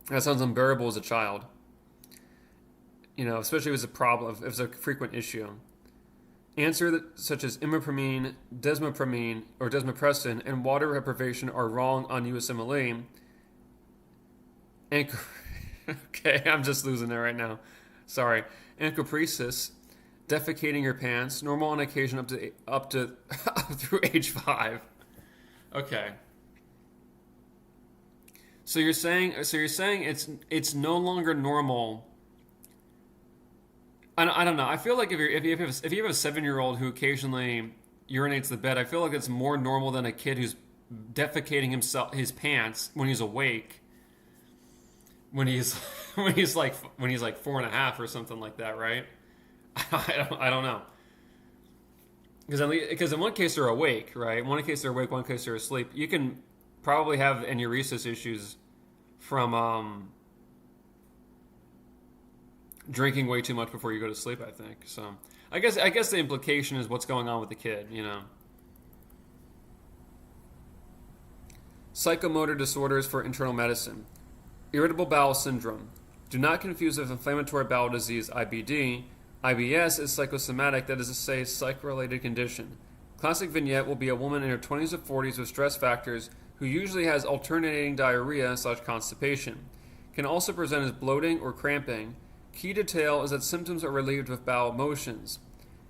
that sounds unbearable as a child. Especially if it's a problem, if it's a frequent issue. Answer such as imipramine, desmopramine, or desmopressin, and water deprivation are wrong on USMLE. Okay, I'm just losing it right now. Sorry. Encopresis, defecating your pants, normal on occasion up to through age 5. Okay. So you're saying it's no longer normal. I don't know. I feel like if you have a 7-year-old who occasionally urinates the bed, I feel like it's more normal than a kid who's defecating his pants when he's awake. When he's like 4.5 or something like that, right? I don't know. Because in one case they're awake, right? In one case they're awake, one case they're asleep. You can probably have enuresis issues from drinking way too much before you go to sleep, I think. So I guess the implication is what's going on with the kid, Psychomotor disorders for internal medicine. Irritable bowel syndrome. Do not confuse with inflammatory bowel disease, IBD. IBS is psychosomatic, that is to say, psych-related condition. Classic vignette will be a woman in her 20s or 40s with stress factors who usually has alternating diarrhea / constipation. Can also present as bloating or cramping. Key detail is that symptoms are relieved with bowel motions.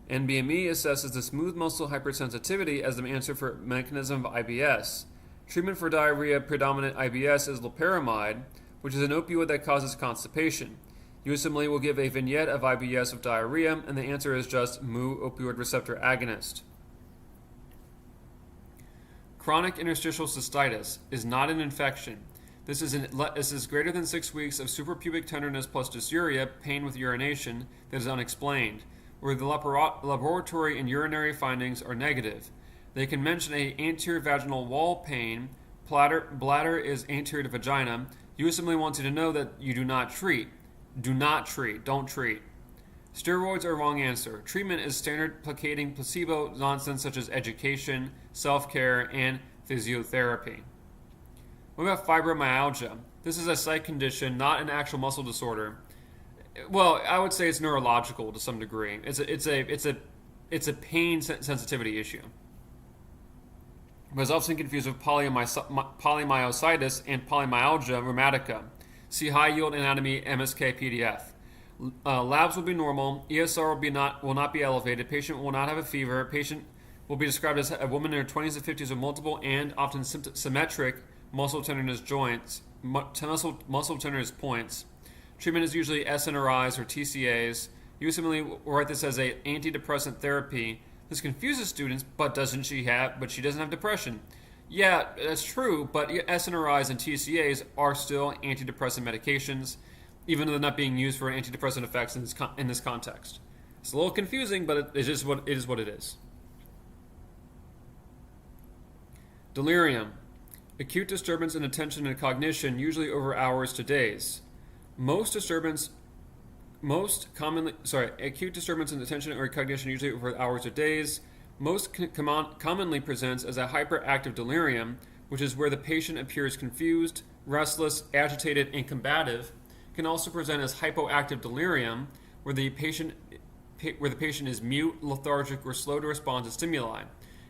NBME assesses the smooth muscle hypersensitivity as an answer for mechanism of IBS. Treatment for diarrhea predominant IBS is loperamide, which is an opioid that causes constipation. USMLE will give a vignette of IBS with diarrhea, and the answer is just mu opioid receptor agonist. Chronic interstitial cystitis is not an infection. This is greater than 6 weeks of suprapubic tenderness plus dysuria, pain with urination, that is unexplained, where the laboratory and urinary findings are negative. They can mention a anterior vaginal wall pain, bladder is anterior to vagina. USMLE wants you to know that you do not treat. Don't treat. Steroids are wrong answer. Treatment is standard placating placebo nonsense such as education, self-care, and physiotherapy. What about fibromyalgia? This is a psych condition, not an actual muscle disorder. Well, I would say it's neurological to some degree. It's a pain sensitivity issue. It was often confused with polymyositis and polymyalgia rheumatica. See High Yield Anatomy MSK PDF. Labs will be normal. ESR will not be elevated. Patient will not have a fever. Patient will be described as a woman in her 20s and 50s with multiple and often symmetric muscle tenderness joints, muscle tenderness points. Treatment is usually SNRIs or TCAs. USMLE will write this as an antidepressant therapy. This confuses students, but she doesn't have depression. Yeah, that's true, but SNRIs and TCAs are still antidepressant medications, even though they're not being used for antidepressant effects in this context. It's a little confusing, but it is what it is. Delirium. Acute disturbance in attention and cognition, usually over hours to days. Acute disturbance in attention or cognition, usually over hours or days. Most commonly presents as a hyperactive delirium, which is where the patient appears confused, restless, agitated, and combative. Can also present as hypoactive delirium, where the patient is mute, lethargic, or slow to respond to stimuli.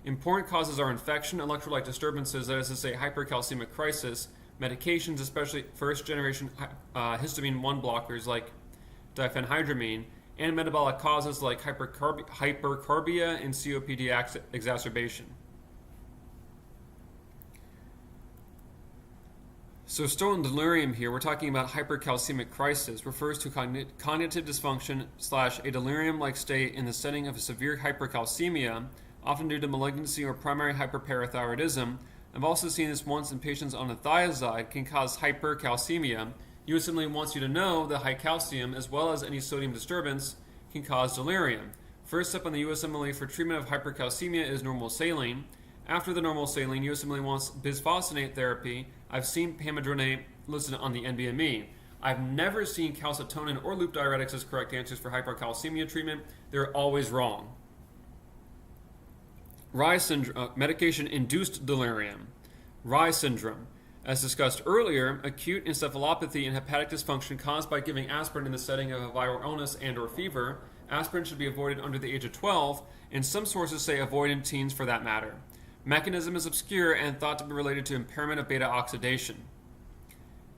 Important causes are infection, electrolyte disturbances, that is to say hypercalcemic crisis, medications, especially first-generation histamine 1 blockers like diphenhydramine, and metabolic causes like hypercarbia and COPD exacerbation. So still in delirium here, we're talking about hypercalcemic crisis, refers to cognitive dysfunction / a delirium-like state in the setting of a severe hypercalcemia, often due to malignancy or primary hyperparathyroidism. I've also seen this once in patients on a thiazide can cause hypercalcemia. USMLE wants you to know that high calcium, as well as any sodium disturbance, can cause delirium. First step on the USMLE for treatment of hypercalcemia is normal saline. After the normal saline, USMLE wants bisphosphonate therapy. I've seen pamidronate listed on the NBME. I've never seen calcitonin or loop diuretics as correct answers for hypercalcemia treatment. They're always wrong. Rye syndrome, medication-induced delirium. Rye syndrome. As discussed earlier, acute encephalopathy and hepatic dysfunction caused by giving aspirin in the setting of a viral illness and/or fever. Aspirin should be avoided under the age of 12, and some sources say avoid in teens for that matter. Mechanism is obscure and thought to be related to impairment of beta oxidation.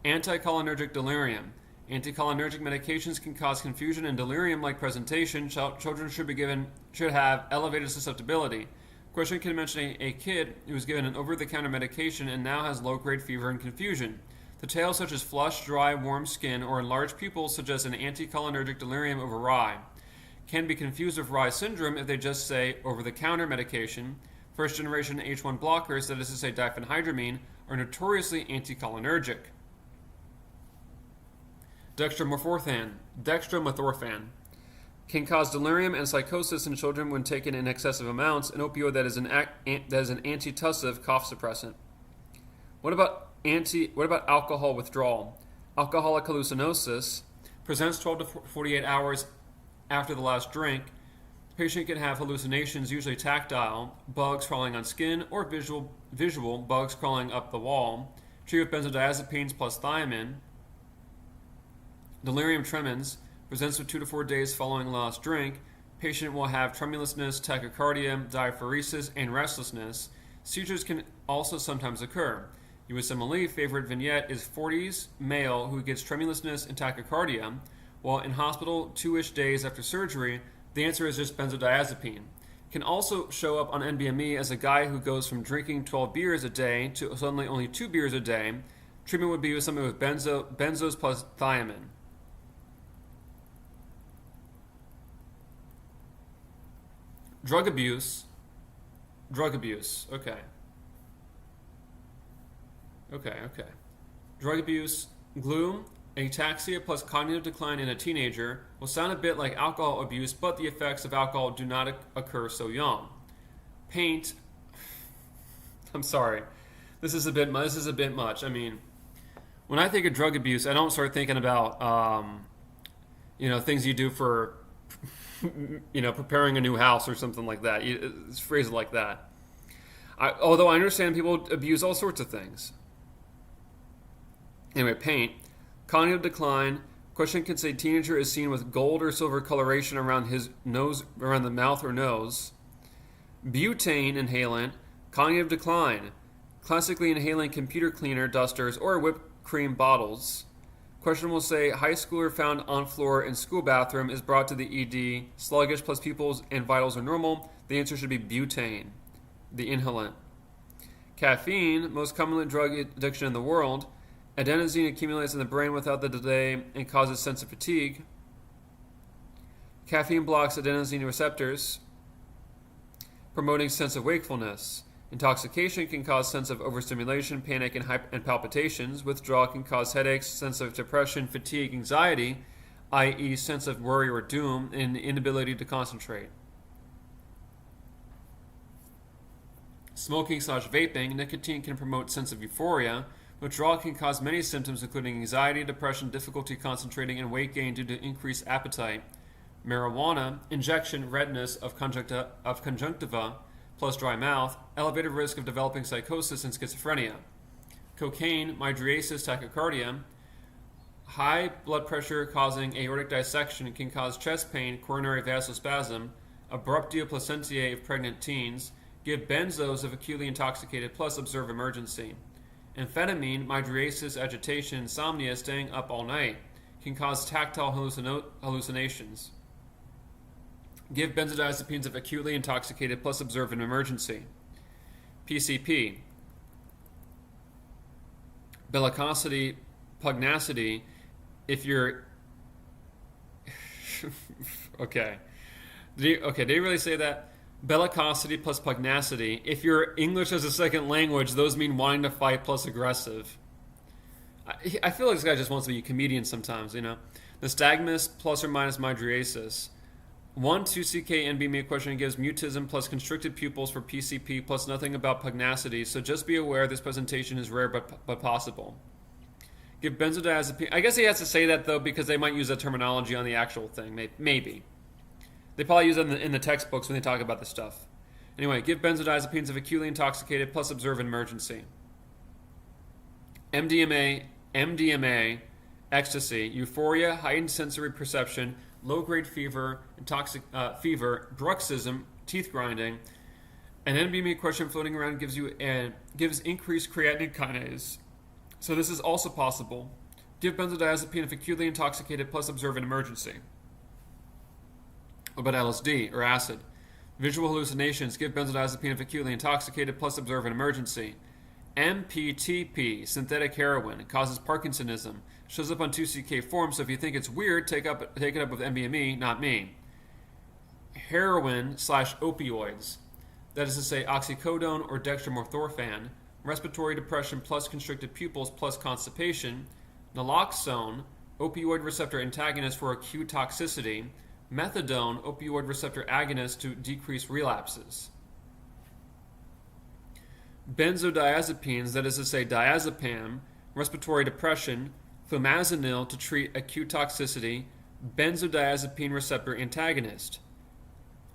Anticholinergic delirium. Anticholinergic medications can cause confusion and delirium-like presentation. Children should have elevated susceptibility. Question can mention a kid who was given an over-the-counter medication and now has low-grade fever and confusion. Details such as flush, dry, warm skin, or enlarged pupils suggest an anticholinergic delirium over rye. Can be confused with rye syndrome if they just say over-the-counter medication. First-generation H1 blockers, that is to say diphenhydramine, are notoriously anticholinergic. Dextromethorphan can cause delirium and psychosis in children when taken in excessive amounts, an opioid that is an antitussive cough suppressant. What about alcohol withdrawal? Alcoholic hallucinosis presents 12 to 48 hours after the last drink. The patient can have hallucinations, usually tactile, bugs crawling on skin, or visual bugs crawling up the wall. Treat with benzodiazepines plus thiamine. Delirium tremens presents with 2 to 4 days following last drink. Patient will have tremulousness, tachycardia, diaphoresis, and restlessness. Seizures can also sometimes occur. USMLE favorite vignette is 40s male who gets tremulousness and tachycardia, while in hospital 2-ish days after surgery, the answer is just benzodiazepine. Can also show up on NBME as a guy who goes from drinking 12 beers a day to suddenly only 2 beers a day. Treatment would be with something with benzos plus thiamine. Drug abuse. Okay. Drug abuse, gloom, ataxia plus cognitive decline in a teenager will sound a bit like alcohol abuse, but the effects of alcohol do not occur so young. Paint. I'm sorry. This is a bit much. I mean, when I think of drug abuse, I don't start thinking about things you do for preparing a new house or something like that. It's phrased like that. Although I understand people abuse all sorts of things. Anyway, paint. Cognitive decline. Question can say teenager is seen with gold or silver coloration around his nose, around the mouth or nose. Butane inhalant. Cognitive decline. Classically inhaling computer cleaner, dusters, or whipped cream bottles. Question will say, high schooler found on floor in school bathroom is brought to the ED. Sluggish plus pupils and vitals are normal. The answer should be butane, the inhalant. Caffeine, most commonly drug addiction in the world. Adenosine accumulates in the brain without the delay and causes sense of fatigue. Caffeine blocks adenosine receptors, promoting sense of wakefulness. Intoxication can cause sense of overstimulation, panic, and palpitations. Withdrawal can cause headaches, sense of depression, fatigue, anxiety, i.e. sense of worry or doom, and inability to concentrate. Smoking/vaping, nicotine can promote sense of euphoria. Withdrawal can cause many symptoms including anxiety, depression, difficulty concentrating, and weight gain due to increased appetite. Marijuana, injection, redness of conjunctiva, plus dry mouth, elevated risk of developing psychosis and schizophrenia. Cocaine, mydriasis, tachycardia, high blood pressure causing aortic dissection can cause chest pain, coronary vasospasm, abruptio placentae of pregnant teens, give benzos if acutely intoxicated, plus observe emergency. Amphetamine, mydriasis, agitation, insomnia, staying up all night, can cause tactile hallucinations. Give benzodiazepines if acutely intoxicated, plus observe an emergency. PCP, bellicosity, pugnacity, if you're... okay. Did he really say that? Bellicosity plus pugnacity. If you're English as a second language, those mean wanting to fight plus aggressive. I feel like this guy just wants to be a comedian sometimes, you know. Nystagmus plus or minus mydriasis. 1-2 CK question gives mutism plus constricted pupils for PCP plus nothing about pugnacity, so just be aware this presentation is rare but possible. Give benzodiazepine. I guess he has to say that though because they might use that terminology on the actual thing. Maybe. They probably use it in the textbooks when they talk about this stuff. Anyway, give benzodiazepines if acutely intoxicated plus observe an emergency. MDMA, ecstasy, euphoria, heightened sensory perception, low-grade fever, bruxism, teeth grinding. An NBME question floating around gives increased creatinine kinase. So this is also possible. Give benzodiazepine if acutely intoxicated plus observe an emergency. What about LSD or acid? Visual hallucinations. Give benzodiazepine if acutely intoxicated plus observe an emergency. MPTP, synthetic heroin, causes Parkinsonism. Shows up on 2CK form, so if you think it's weird, take it up with MBME, not me. Heroin/opioids. That is to say, oxycodone or dextromethorphan. Respiratory depression plus constricted pupils plus constipation. Naloxone, opioid receptor antagonist for acute toxicity. Methadone, opioid receptor agonist to decrease relapses. Benzodiazepines, that is to say diazepam, respiratory depression, flumazenil to treat acute toxicity, benzodiazepine receptor antagonist.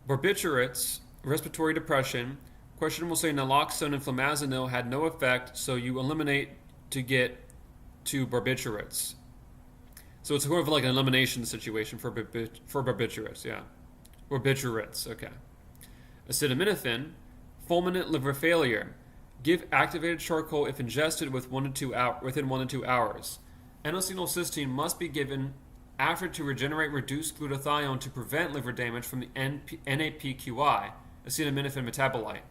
Barbiturates, respiratory depression, question will say naloxone and flumazenil had no effect, so you eliminate to get to barbiturates. So it's sort of like an elimination situation for barbiturates, yeah. Barbiturates, okay. Acetaminophen, fulminant liver failure. Give activated charcoal if ingested within 1 to 2 hours. N-acetylcysteine must be given after to regenerate reduced glutathione to prevent liver damage from the NAPQI, acetaminophen metabolite.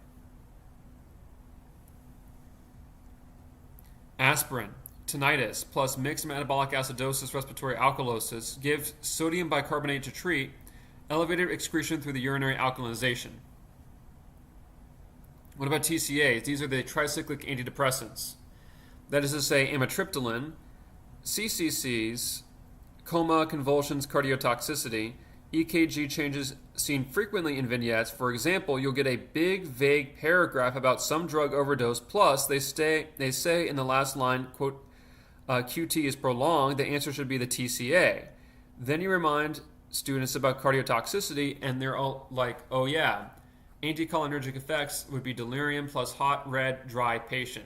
Aspirin, tinnitus, plus mixed metabolic acidosis, respiratory alkalosis. Give sodium bicarbonate to treat elevated excretion through the urinary alkalization. What about TCAs? These are the tricyclic antidepressants. That is to say, amitriptyline, CCCs, coma, convulsions, cardiotoxicity, EKG changes seen frequently in vignettes. For example, you'll get a big, vague paragraph about some drug overdose, plus they say in the last line, quote, QT is prolonged, the answer should be the TCA. Then you remind students about cardiotoxicity, and they're all like, oh yeah, anticholinergic effects would be delirium plus hot, red, dry patient.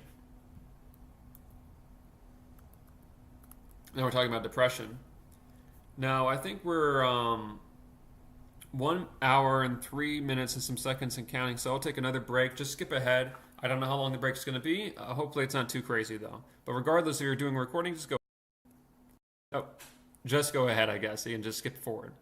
Now we're talking about depression. Now I think we're 1 hour and 3 minutes and some seconds and counting, so I'll take another break. Just skip ahead. I don't know how long the break is going to be. Hopefully it's not too crazy though. But regardless, if you're doing a recording, just go. Oh, just go ahead, I guess. You can just skip forward.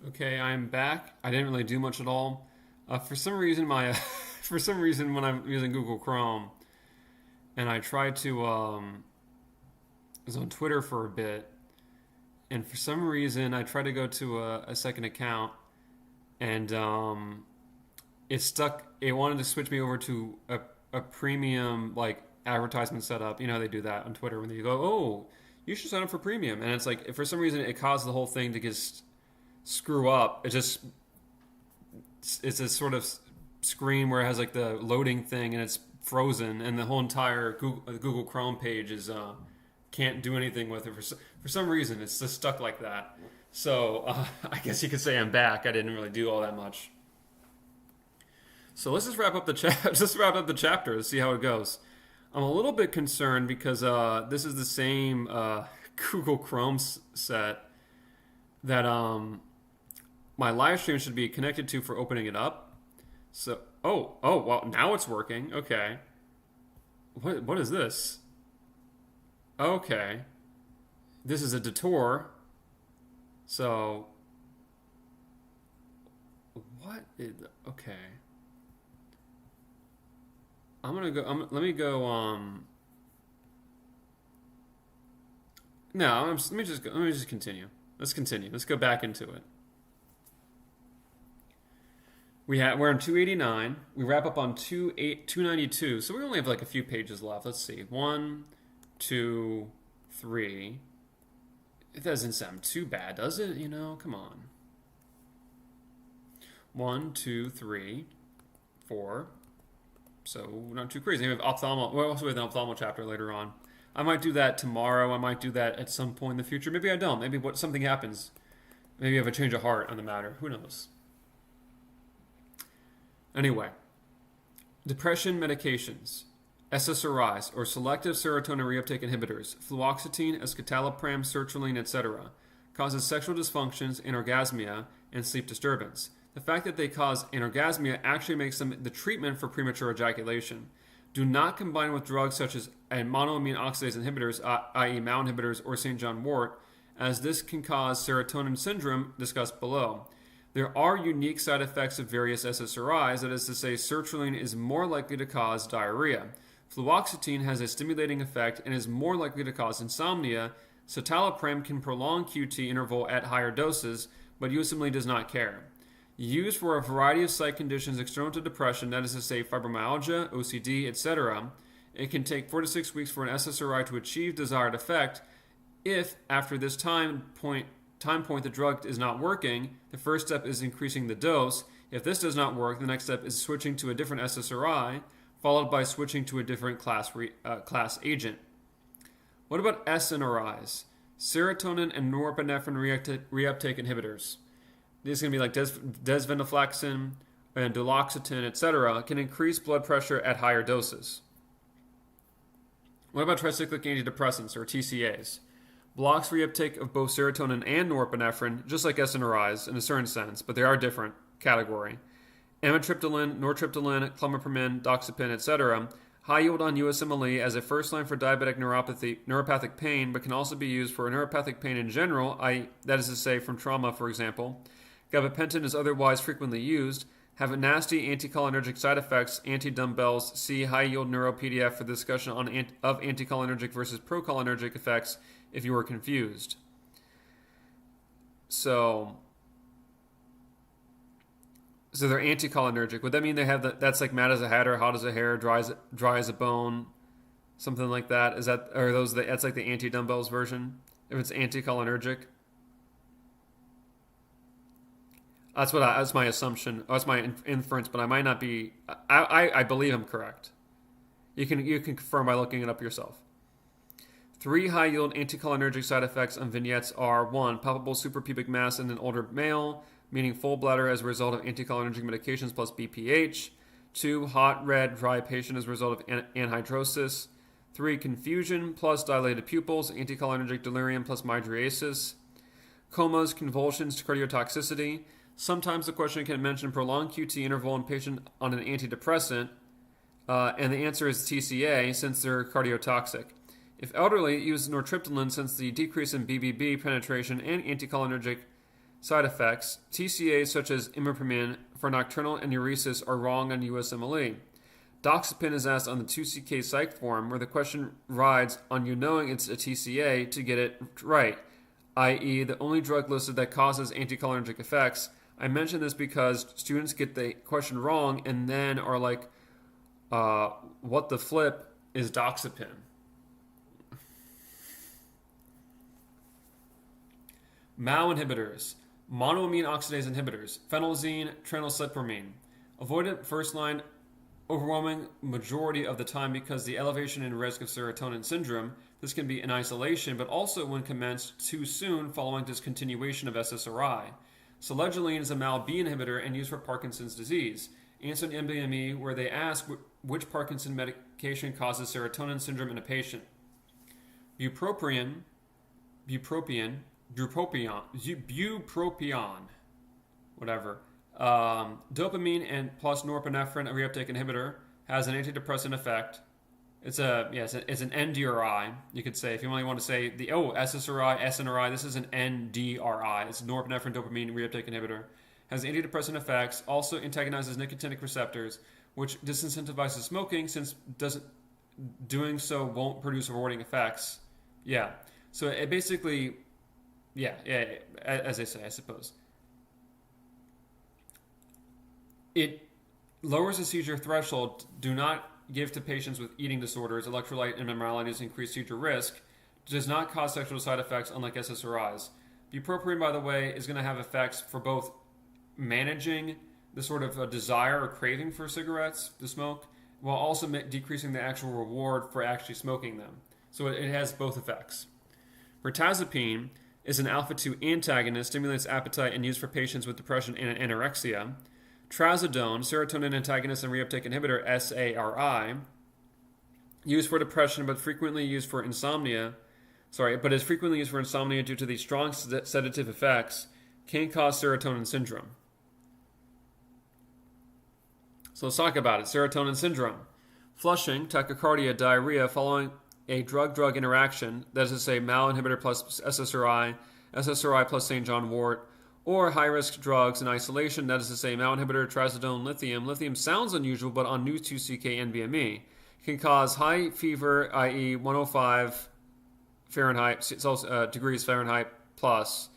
Okay, I'm back. I didn't really do much at all. For some reason, my for some reason when I'm using Google Chrome and I tried to I was on Twitter for a bit, and for some reason I tried to go to a second account, and it stuck. It wanted to switch me over to a premium like advertisement setup. You know how they do that on Twitter when you go, oh, you should sign up for premium, and it's like for some reason it caused the whole thing to just screw up. It's a sort of screen where it has like the loading thing and it's frozen, and the whole entire Google Chrome page is can't do anything with it for some reason. It's just stuck like that. So I guess you could say I'm back. I didn't really do all that much. So let's just wrap up the just wrap up the chapter and see how it goes. I'm a little bit concerned because this is the same Google Chrome set that my live stream should be connected to for opening it up. So, well, now it's working. Okay. What is this? Okay. This is a detour. So, what is, okay. I'm gonna go, let me go, no, let me just continue. Let's continue. Let's go back into it. We're on 289. We wrap up on 292. So we only have like a few pages left. Let's see. 1, 2, 3. It doesn't sound too bad, does it? You know, come on. 1, 2, 3, 4. So not too crazy. We have ophthalmo. Well, also with an ophthalmo chapter later on. I might do that tomorrow. I might do that at some point in the future. Maybe I don't. Maybe something happens. Maybe I have a change of heart on the matter. Who knows? Anyway, depression medications, SSRIs, or selective serotonin reuptake inhibitors, fluoxetine, escitalopram, sertraline, etc., causes sexual dysfunctions, anorgasmia, and sleep disturbance. The fact that they cause anorgasmia actually makes them the treatment for premature ejaculation. Do not combine with drugs such as monoamine oxidase inhibitors, i.e. MAO inhibitors or St. John wort, as this can cause serotonin syndrome discussed below. There are unique side effects of various SSRIs, that is to say, sertraline is more likely to cause diarrhea. Fluoxetine has a stimulating effect and is more likely to cause insomnia. Citalopram can prolong QT interval at higher doses, but USMLE does not care. Used for a variety of psych conditions external to depression, that is to say, fibromyalgia, OCD, etc., it can take 4 to 6 weeks for an SSRI to achieve desired effect. If, after this time point, the drug is not working, the first step is increasing the dose. If this does not work, the next step is switching to a different SSRI, followed by switching to a different class agent. What about SNRIs? Serotonin and norepinephrine reuptake inhibitors. These are going to be like desvenlafaxine and duloxetine, etc., can increase blood pressure at higher doses. What about tricyclic antidepressants, or TCAs? Blocks reuptake of both serotonin and norepinephrine, just like SNRIs in a certain sense, but they are different category. Amitriptyline, nortriptyline, clomipramine, doxepin, etc. High yield on USMLE as a first line for diabetic neuropathic pain, but can also be used for neuropathic pain in general, that is to say from trauma, for example. Gabapentin is otherwise frequently used. Have nasty anticholinergic side effects. Anti-dumbbells. See high-yield neuro-PDF for the discussion of anticholinergic versus procholinergic effects if you were confused. So they're anticholinergic. Would that mean they have that's like mad as a hatter, hot as a hair, dry as a bone, something like that? That's like the anti-dumbbells version if it's anticholinergic? That's my assumption. That's my inference, but I might not be. I believe I'm correct. You can confirm by looking it up yourself. 3 high-yield anticholinergic side effects on vignettes are 1. Palpable suprapubic mass in an older male, meaning full bladder as a result of anticholinergic medications plus BPH. 2. Hot, red, dry patient as a result of anhidrosis. 3. Confusion plus dilated pupils, anticholinergic delirium plus mydriasis. Comas, convulsions to cardiotoxicity. Sometimes the question can mention prolonged QT interval in patient on an antidepressant, and the answer is TCA since they're cardiotoxic. If elderly, use nortriptyline since the decrease in BBB penetration and anticholinergic side effects. TCAs such as imipramine for nocturnal enuresis are wrong on USMLE. Doxepin is asked on the 2CK psych form, where the question rides on you knowing it's a TCA to get it right, i.e. the only drug listed that causes anticholinergic effects. I mention this because students get the question wrong and then are like, what the flip is doxepin? MAO inhibitors, monoamine oxidase inhibitors, phenelzine, tranylcypromine. Avoided first-line overwhelming majority of the time because the elevation in risk of serotonin syndrome. This can be in isolation, but also when commenced too soon following discontinuation of SSRI. Selegiline is a MAO-B inhibitor and used for Parkinson's disease. Answer in MDME, where they ask which Parkinson medication causes serotonin syndrome in a patient. Bupropion, whatever. Dopamine and plus norepinephrine, a reuptake inhibitor, has an antidepressant effect. It's an NDRI, you could say. If you only want to say SSRI, SNRI, this is an NDRI. It's norepinephrine dopamine reuptake inhibitor. Has antidepressant effects, also antagonizes nicotinic receptors, which disincentivizes smoking since doing so won't produce rewarding effects. Yeah. So it basically, as they say, I suppose. It lowers the seizure threshold. Do not give to patients with eating disorders, electrolyte abnormalities, increased seizure risk. Does not cause sexual side effects, unlike SSRIs. Bupropion, by the way, is going to have effects for both managing the sort of a desire or craving for cigarettes to smoke, while also decreasing the actual reward for actually smoking them. So it has both effects. Mirtazapine is an alpha-2 antagonist, stimulates appetite, and used for patients with depression and anorexia. Trazodone, serotonin antagonist and reuptake inhibitor, SARI, used for depression but frequently used for insomnia. But is frequently used for insomnia due to the strong sedative effects, can cause serotonin syndrome. So let's talk about it. Serotonin syndrome. Flushing, tachycardia, diarrhea following a drug-drug interaction, that is to say MAO inhibitor plus SSRI, SSRI plus St. John wort, or high-risk drugs in isolation, that is to say, MAO inhibitor, trazodone, lithium. Lithium sounds unusual, but on new 2CK NBME can cause high fever, i.e. 105 Fahrenheit, degrees Fahrenheit plus.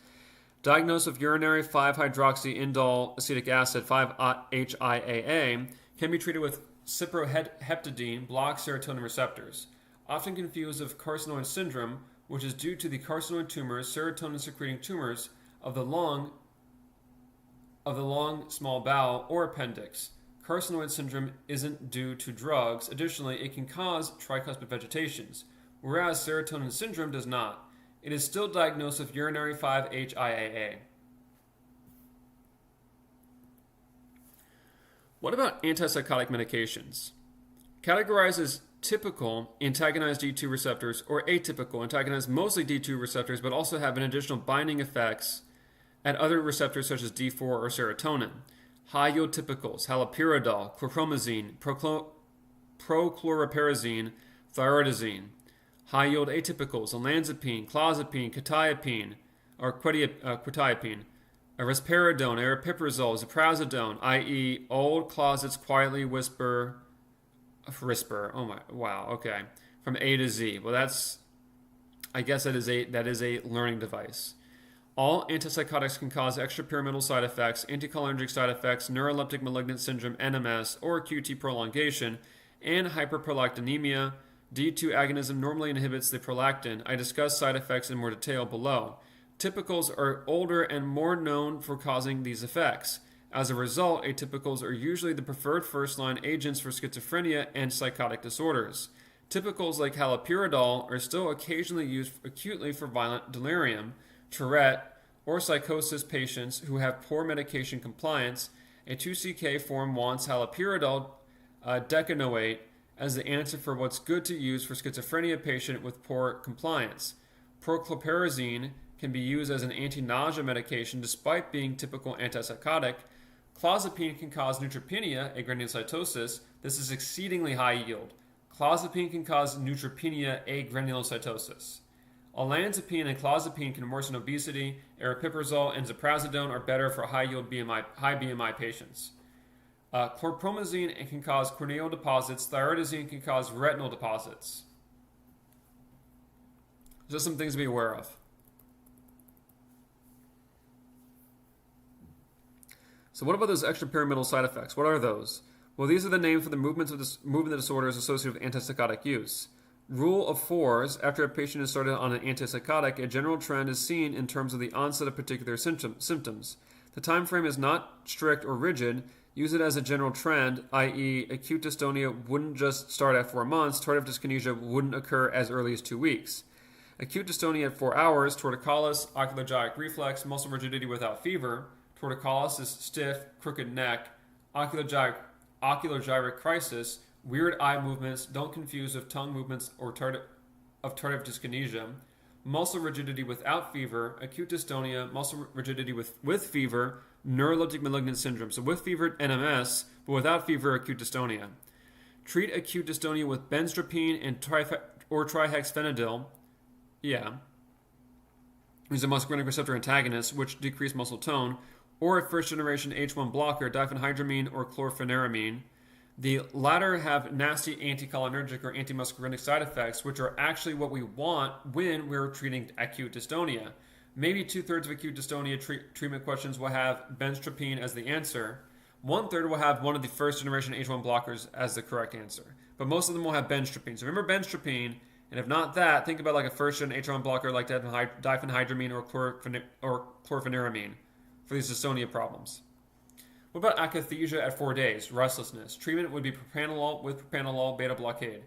Diagnosed with urinary 5-hydroxyindole acetic acid, 5-HIAA, can be treated with cyproheptadine, blocks serotonin receptors. Often confused with carcinoid syndrome, which is due to the carcinoid tumors, serotonin-secreting tumors of the lung, small bowel, or appendix. Carcinoid syndrome isn't due to drugs. Additionally, it can cause tricuspid vegetations, whereas serotonin syndrome does not. It is still diagnosed with urinary 5-HIAA. What about antipsychotic medications? Categorized as typical antagonize D2 receptors or atypical antagonize mostly D2 receptors but also have an additional binding effects at other receptors such as D4 or serotonin. High-yield typicals, haloperidol, chlorpromazine, prochlorperazine, thyroidazine. High-yield atypicals, olanzapine, clozapine, quetiapine, risperidone, aripiprazole, ziprasidone, i.e. old closets quietly whisper, oh my, wow, okay, from A to Z. Well, I guess that is a learning device. All antipsychotics can cause extrapyramidal side effects, anticholinergic side effects, neuroleptic malignant syndrome, NMS, or QT prolongation, and hyperprolactinemia. D2 agonism normally inhibits the prolactin. I discuss side effects in more detail below. Typicals are older and more known for causing these effects. As a result, atypicals are usually the preferred first-line agents for schizophrenia and psychotic disorders. Typicals like haloperidol are still occasionally used acutely for violent delirium, Tourette, or psychosis patients who have poor medication compliance. A 2CK form wants haloperidol decanoate as the answer for what's good to use for schizophrenia patient with poor compliance. Prochlorperazine can be used as an anti-nausea medication despite being typical antipsychotic. Clozapine can cause neutropenia, agranulocytosis. This is exceedingly high yield. Clozapine can cause neutropenia, agranulocytosis. Olanzapine and clozapine can worsen obesity. Aripiprazole and ziprasidone are better for high BMI patients. Chlorpromazine can cause corneal deposits. Thyroidazine can cause retinal deposits. Just some things to be aware of. So what about those extrapyramidal side effects? What are those? Well, these are the names for the movement disorders associated with antipsychotic use. Rule of fours: after a patient is started on an antipsychotic, a general trend is seen in terms of the onset of particular symptoms. The time frame is not strict or rigid. Use it as a general trend, i.e. acute dystonia wouldn't just start at 4 months, tardive dyskinesia wouldn't occur as early as 2 weeks. Acute dystonia at 4 hours, torticollis, ocular gyric reflex, muscle rigidity without fever. Torticollis is stiff, crooked neck, ocular gyric crisis, weird eye movements, don't confuse with tongue movements or tardive dyskinesia. Muscle rigidity without fever, acute dystonia, muscle rigidity with fever, neuroleptic malignant syndrome. So with fever, NMS, but without fever, acute dystonia. Treat acute dystonia with benztropine and trihexyphenidyl. Yeah. These are muscarinic receptor antagonists, which decrease muscle tone, or a first-generation H1 blocker, diphenhydramine or chlorpheniramine. The latter have nasty anticholinergic or antimuscarinic side effects, which are actually what we want when we're treating acute dystonia. Maybe 2/3 of acute dystonia treatment questions will have benztropine as the answer. 1/3 will have one of the first-generation H1 blockers as the correct answer. But most of them will have benztropine. So remember benztropine, and if not that, think about like a first-gen H1 blocker like diphenhydramine or chlorpheniramine for these dystonia problems. What about akathisia at 4 days? Restlessness. Treatment would be propranolol with propranolol beta blockade.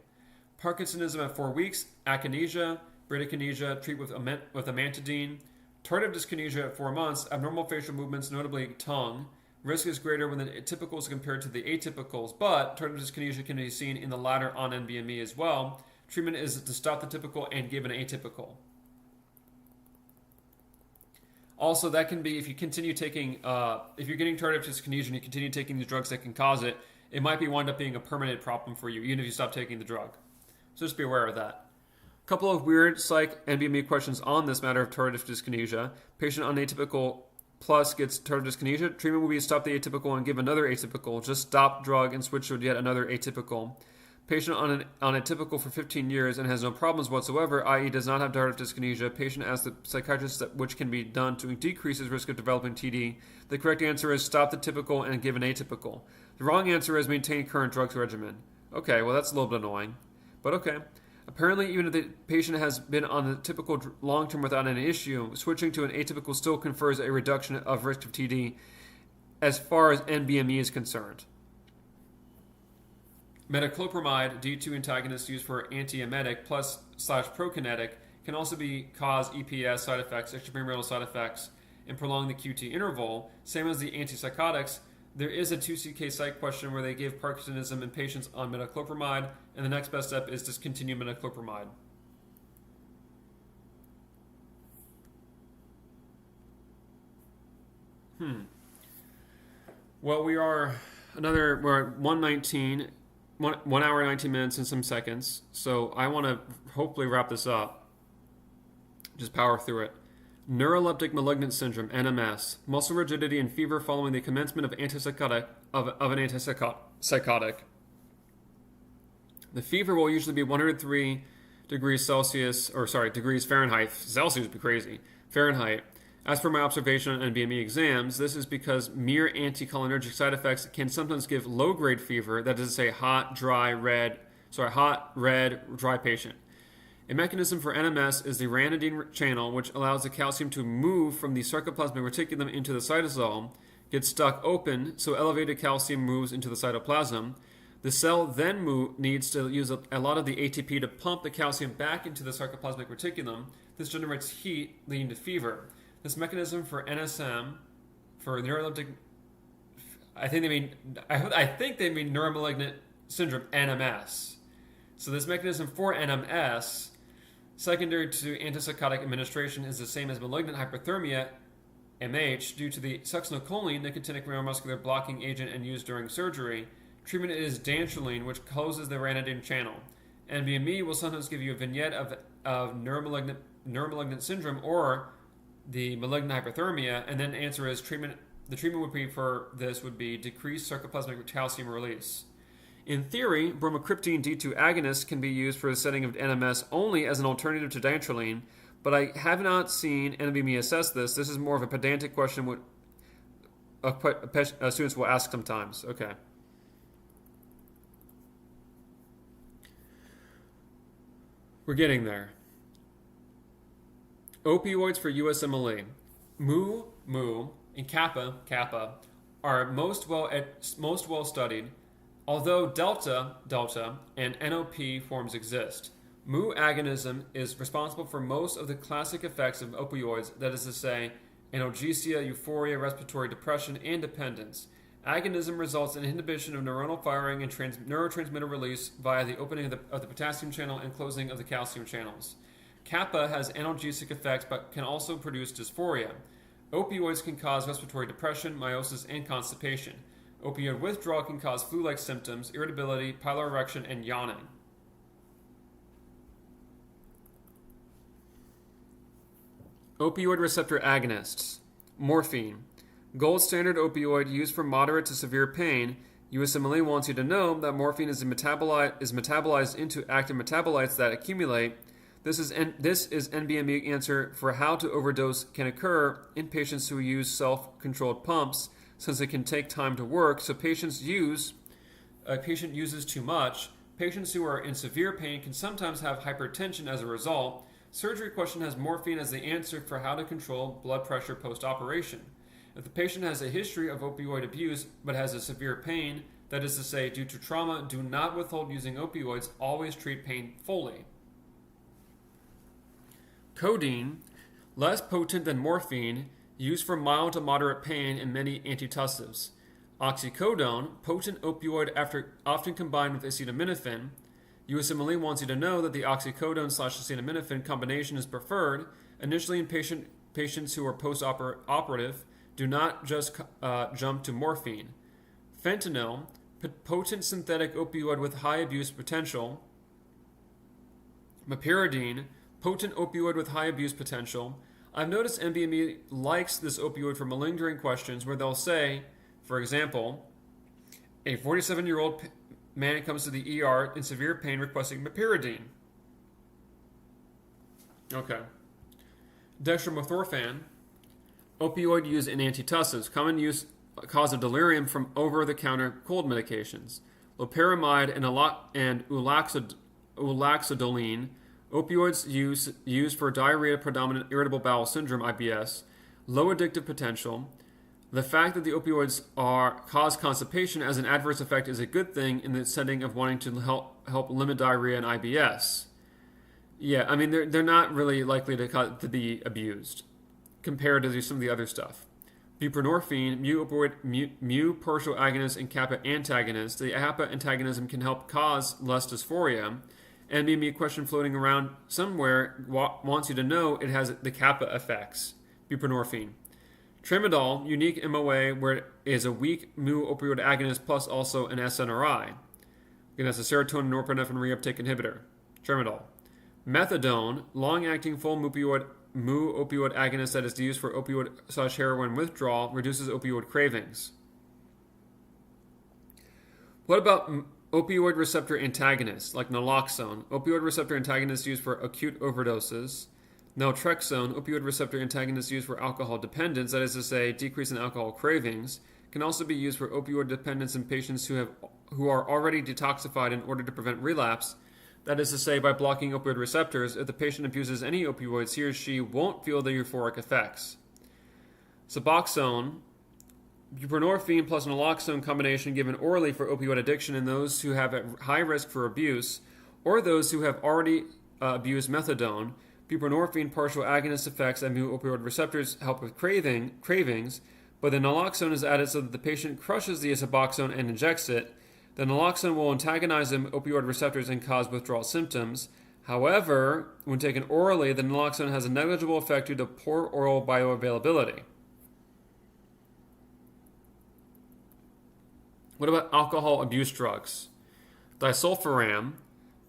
Parkinsonism at 4 weeks. Akinesia, bradykinesia. Treat with amantadine. Tardive dyskinesia at 4 months. Abnormal facial movements, notably tongue. Risk is greater when the typicals compared to the atypicals, but tardive dyskinesia can be seen in the latter on NBME as well. Treatment is to stop the typical and give an atypical. Also, that can be if you continue taking, if you're getting tardive dyskinesia and you continue taking the drugs that can cause it, it might wind up being a permanent problem for you, even if you stop taking the drug. So just be aware of that. A couple of weird psych NBME questions on this matter of tardive dyskinesia. Patient on atypical plus gets tardive dyskinesia, treatment will be stop the atypical and give another atypical. Just stop drug and switch to yet another atypical. Patient on a typical for 15 years and has no problems whatsoever, i.e. does not have tardive dyskinesia. Patient asks the psychiatrist which can be done to decrease his risk of developing TD. The correct answer is stop the typical and give an atypical. The wrong answer is maintain current drugs regimen. Okay, well that's a little bit annoying, but okay. Apparently, even if the patient has been on the typical long-term without any issue, switching to an atypical still confers a reduction of risk of TD as far as NBME is concerned. Metoclopramide, D2 antagonist used for antiemetic plus /prokinetic, can also cause EPS side effects, extrapyramidal side effects, and prolong the QT interval. Same as the antipsychotics, there is a 2CK psych question where they give Parkinsonism in patients on metoclopramide, and the next best step is discontinue metoclopramide. Well, we're at 1:19, 1 hour 19 minutes and some seconds. So I want to hopefully wrap this up. Just power through it. Neuroleptic malignant syndrome, NMS, muscle rigidity and fever following the commencement of an antipsychotic. The fever will usually be 103 degrees Fahrenheit. Celsius would be crazy. Fahrenheit. As per my observation on NBME exams, this is because mere anticholinergic side effects can sometimes give low-grade fever, that is to say hot, red, dry patient. A mechanism for NMS is the ranitidine channel, which allows the calcium to move from the sarcoplasmic reticulum into the cytosol, gets stuck open, so elevated calcium moves into the cytoplasm. The cell then needs to use a lot of the ATP to pump the calcium back into the sarcoplasmic reticulum. This generates heat, leading to fever. This mechanism for NSM, for neuroleptic, I think they mean neuromalignant syndrome, NMS. So this mechanism for NMS, secondary to antipsychotic administration, is the same as malignant hyperthermia, MH, due to the succinylcholine, nicotinic neuromuscular blocking agent and used during surgery. Treatment is dantrolene, which closes the ranitidine channel. NBME will sometimes give you a vignette of neuromalignant syndrome or the malignant hyperthermia, and then the answer is treatment. The treatment would be for this would be decreased sarcoplasmic calcium release. In theory, bromocriptine D2 agonists can be used for the setting of NMS only as an alternative to dantrolene, but I have not seen NBME assess this. This is more of a pedantic question what students will ask sometimes. Okay. We're getting there. Opioids for USMLE. Mu, and kappa are most well studied, although delta, and NOP forms exist. Mu agonism is responsible for most of the classic effects of opioids, that is to say, analgesia, euphoria, respiratory depression, and dependence. Agonism results in inhibition of neuronal firing and neurotransmitter release via the opening of the potassium channel and closing of the calcium channels. Kappa has analgesic effects but can also produce dysphoria. Opioids can cause respiratory depression, meiosis, and constipation. Opioid withdrawal can cause flu-like symptoms, irritability, piloerection, and yawning. Opioid receptor agonists. Morphine. Gold standard opioid used for moderate to severe pain. USMLE wants you to know that morphine is metabolized into active metabolites that accumulate. This is NBME answer for how to overdose can occur in patients who use self-controlled pumps, since it can take time to work. So patient uses too much. Patients who are in severe pain can sometimes have hypertension as a result. Surgery question has morphine as the answer for how to control blood pressure post-operation. If the patient has a history of opioid abuse but has a severe pain, that is to say due to trauma, do not withhold using opioids. Always treat pain fully. Codeine, less potent than morphine, used for mild to moderate pain in many antitussives. Oxycodone, potent opioid often combined with acetaminophen. USMLE wants you to know that the oxycodone/acetaminophen combination is preferred. Initially in patients who are post-operative, do not just jump to morphine. Fentanyl, potent synthetic opioid with high abuse potential. Meperidine, potent opioid with high abuse potential. I've noticed NBME likes this opioid for malingering questions where they'll say, for example, a 47-year-old man comes to the ER in severe pain requesting meperidine. Okay. Dextromethorphan, opioid used in antitussives, common use cause of delirium from over-the-counter cold medications. Loperamide and ulaxodoline, opioids used for diarrhea predominant irritable bowel syndrome (IBS), low addictive potential. The fact that the opioids cause constipation as an adverse effect is a good thing in the setting of wanting to help limit diarrhea and IBS. Yeah, I mean they're not really likely to be abused compared to some of the other stuff. Buprenorphine, mu partial agonist and kappa antagonist. The kappa antagonism can help cause less dysphoria. NBME question floating around somewhere wants you to know it has the kappa effects. Buprenorphine. Tramadol, unique MOA where it is a weak mu opioid agonist plus also an SNRI. Again, that's a serotonin norepinephrine reuptake inhibitor. Tramadol. Methadone, long-acting full mu opioid agonist that is used for opioid/heroin withdrawal, reduces opioid cravings. What about opioid receptor antagonists like naloxone? Opioid receptor antagonists used for acute overdoses. Naltrexone, opioid receptor antagonists used for alcohol dependence, that is to say, decrease in alcohol cravings, can also be used for opioid dependence in patients who are already detoxified in order to prevent relapse. That is to say, by blocking opioid receptors, if the patient abuses any opioids, he or she won't feel the euphoric effects. Suboxone, buprenorphine plus naloxone combination given orally for opioid addiction in those who have a high risk for abuse or those who have already abused methadone. Buprenorphine partial agonist effects at mu opioid receptors help with cravings, but the naloxone is added so that the patient crushes the Suboxone and injects it. The naloxone will antagonize the opioid receptors and cause withdrawal symptoms. However, when taken orally, the naloxone has a negligible effect due to poor oral bioavailability. What about alcohol abuse drugs? Disulfiram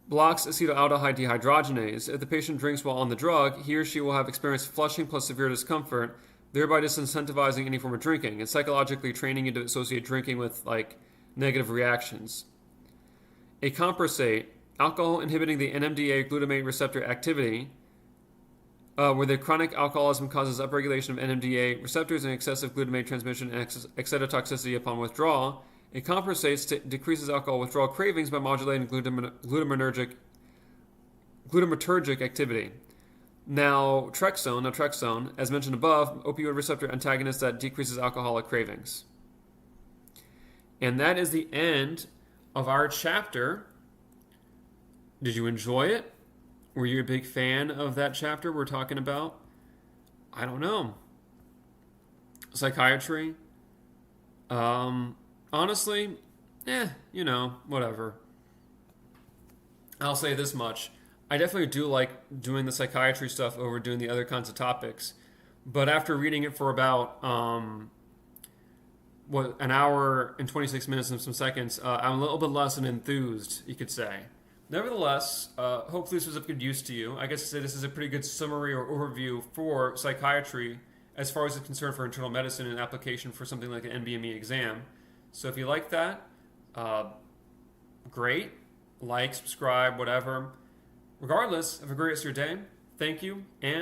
blocks acetaldehyde dehydrogenase. If the patient drinks while on the drug, he or she will have experienced flushing plus severe discomfort, thereby disincentivizing any form of drinking and psychologically training you to associate drinking with negative reactions. Acamprosate, alcohol inhibiting the NMDA glutamate receptor activity, where the chronic alcoholism causes upregulation of NMDA receptors and excessive glutamate transmission and excitotoxicity upon withdrawal. Acamprosate decreases alcohol withdrawal cravings by modulating glutamatergic activity. Naltrexone, as mentioned above, opioid receptor antagonist that decreases alcoholic cravings. And that is the end of our chapter. Did you enjoy it? Were you a big fan of that chapter we're talking about? I don't know. Psychiatry? Honestly, whatever. I'll say this much. I definitely do like doing the psychiatry stuff over doing the other kinds of topics. But after reading it for about an hour and 26 minutes and some seconds, I'm a little bit less than enthused, you could say. Nevertheless, hopefully this was of good use to you. I guess to say this is a pretty good summary or overview for psychiatry as far as it's concerned for internal medicine and application for something like an NBME exam. So if you like that, great. Like, subscribe, whatever. Regardless, have a great rest of your day. Thank you, and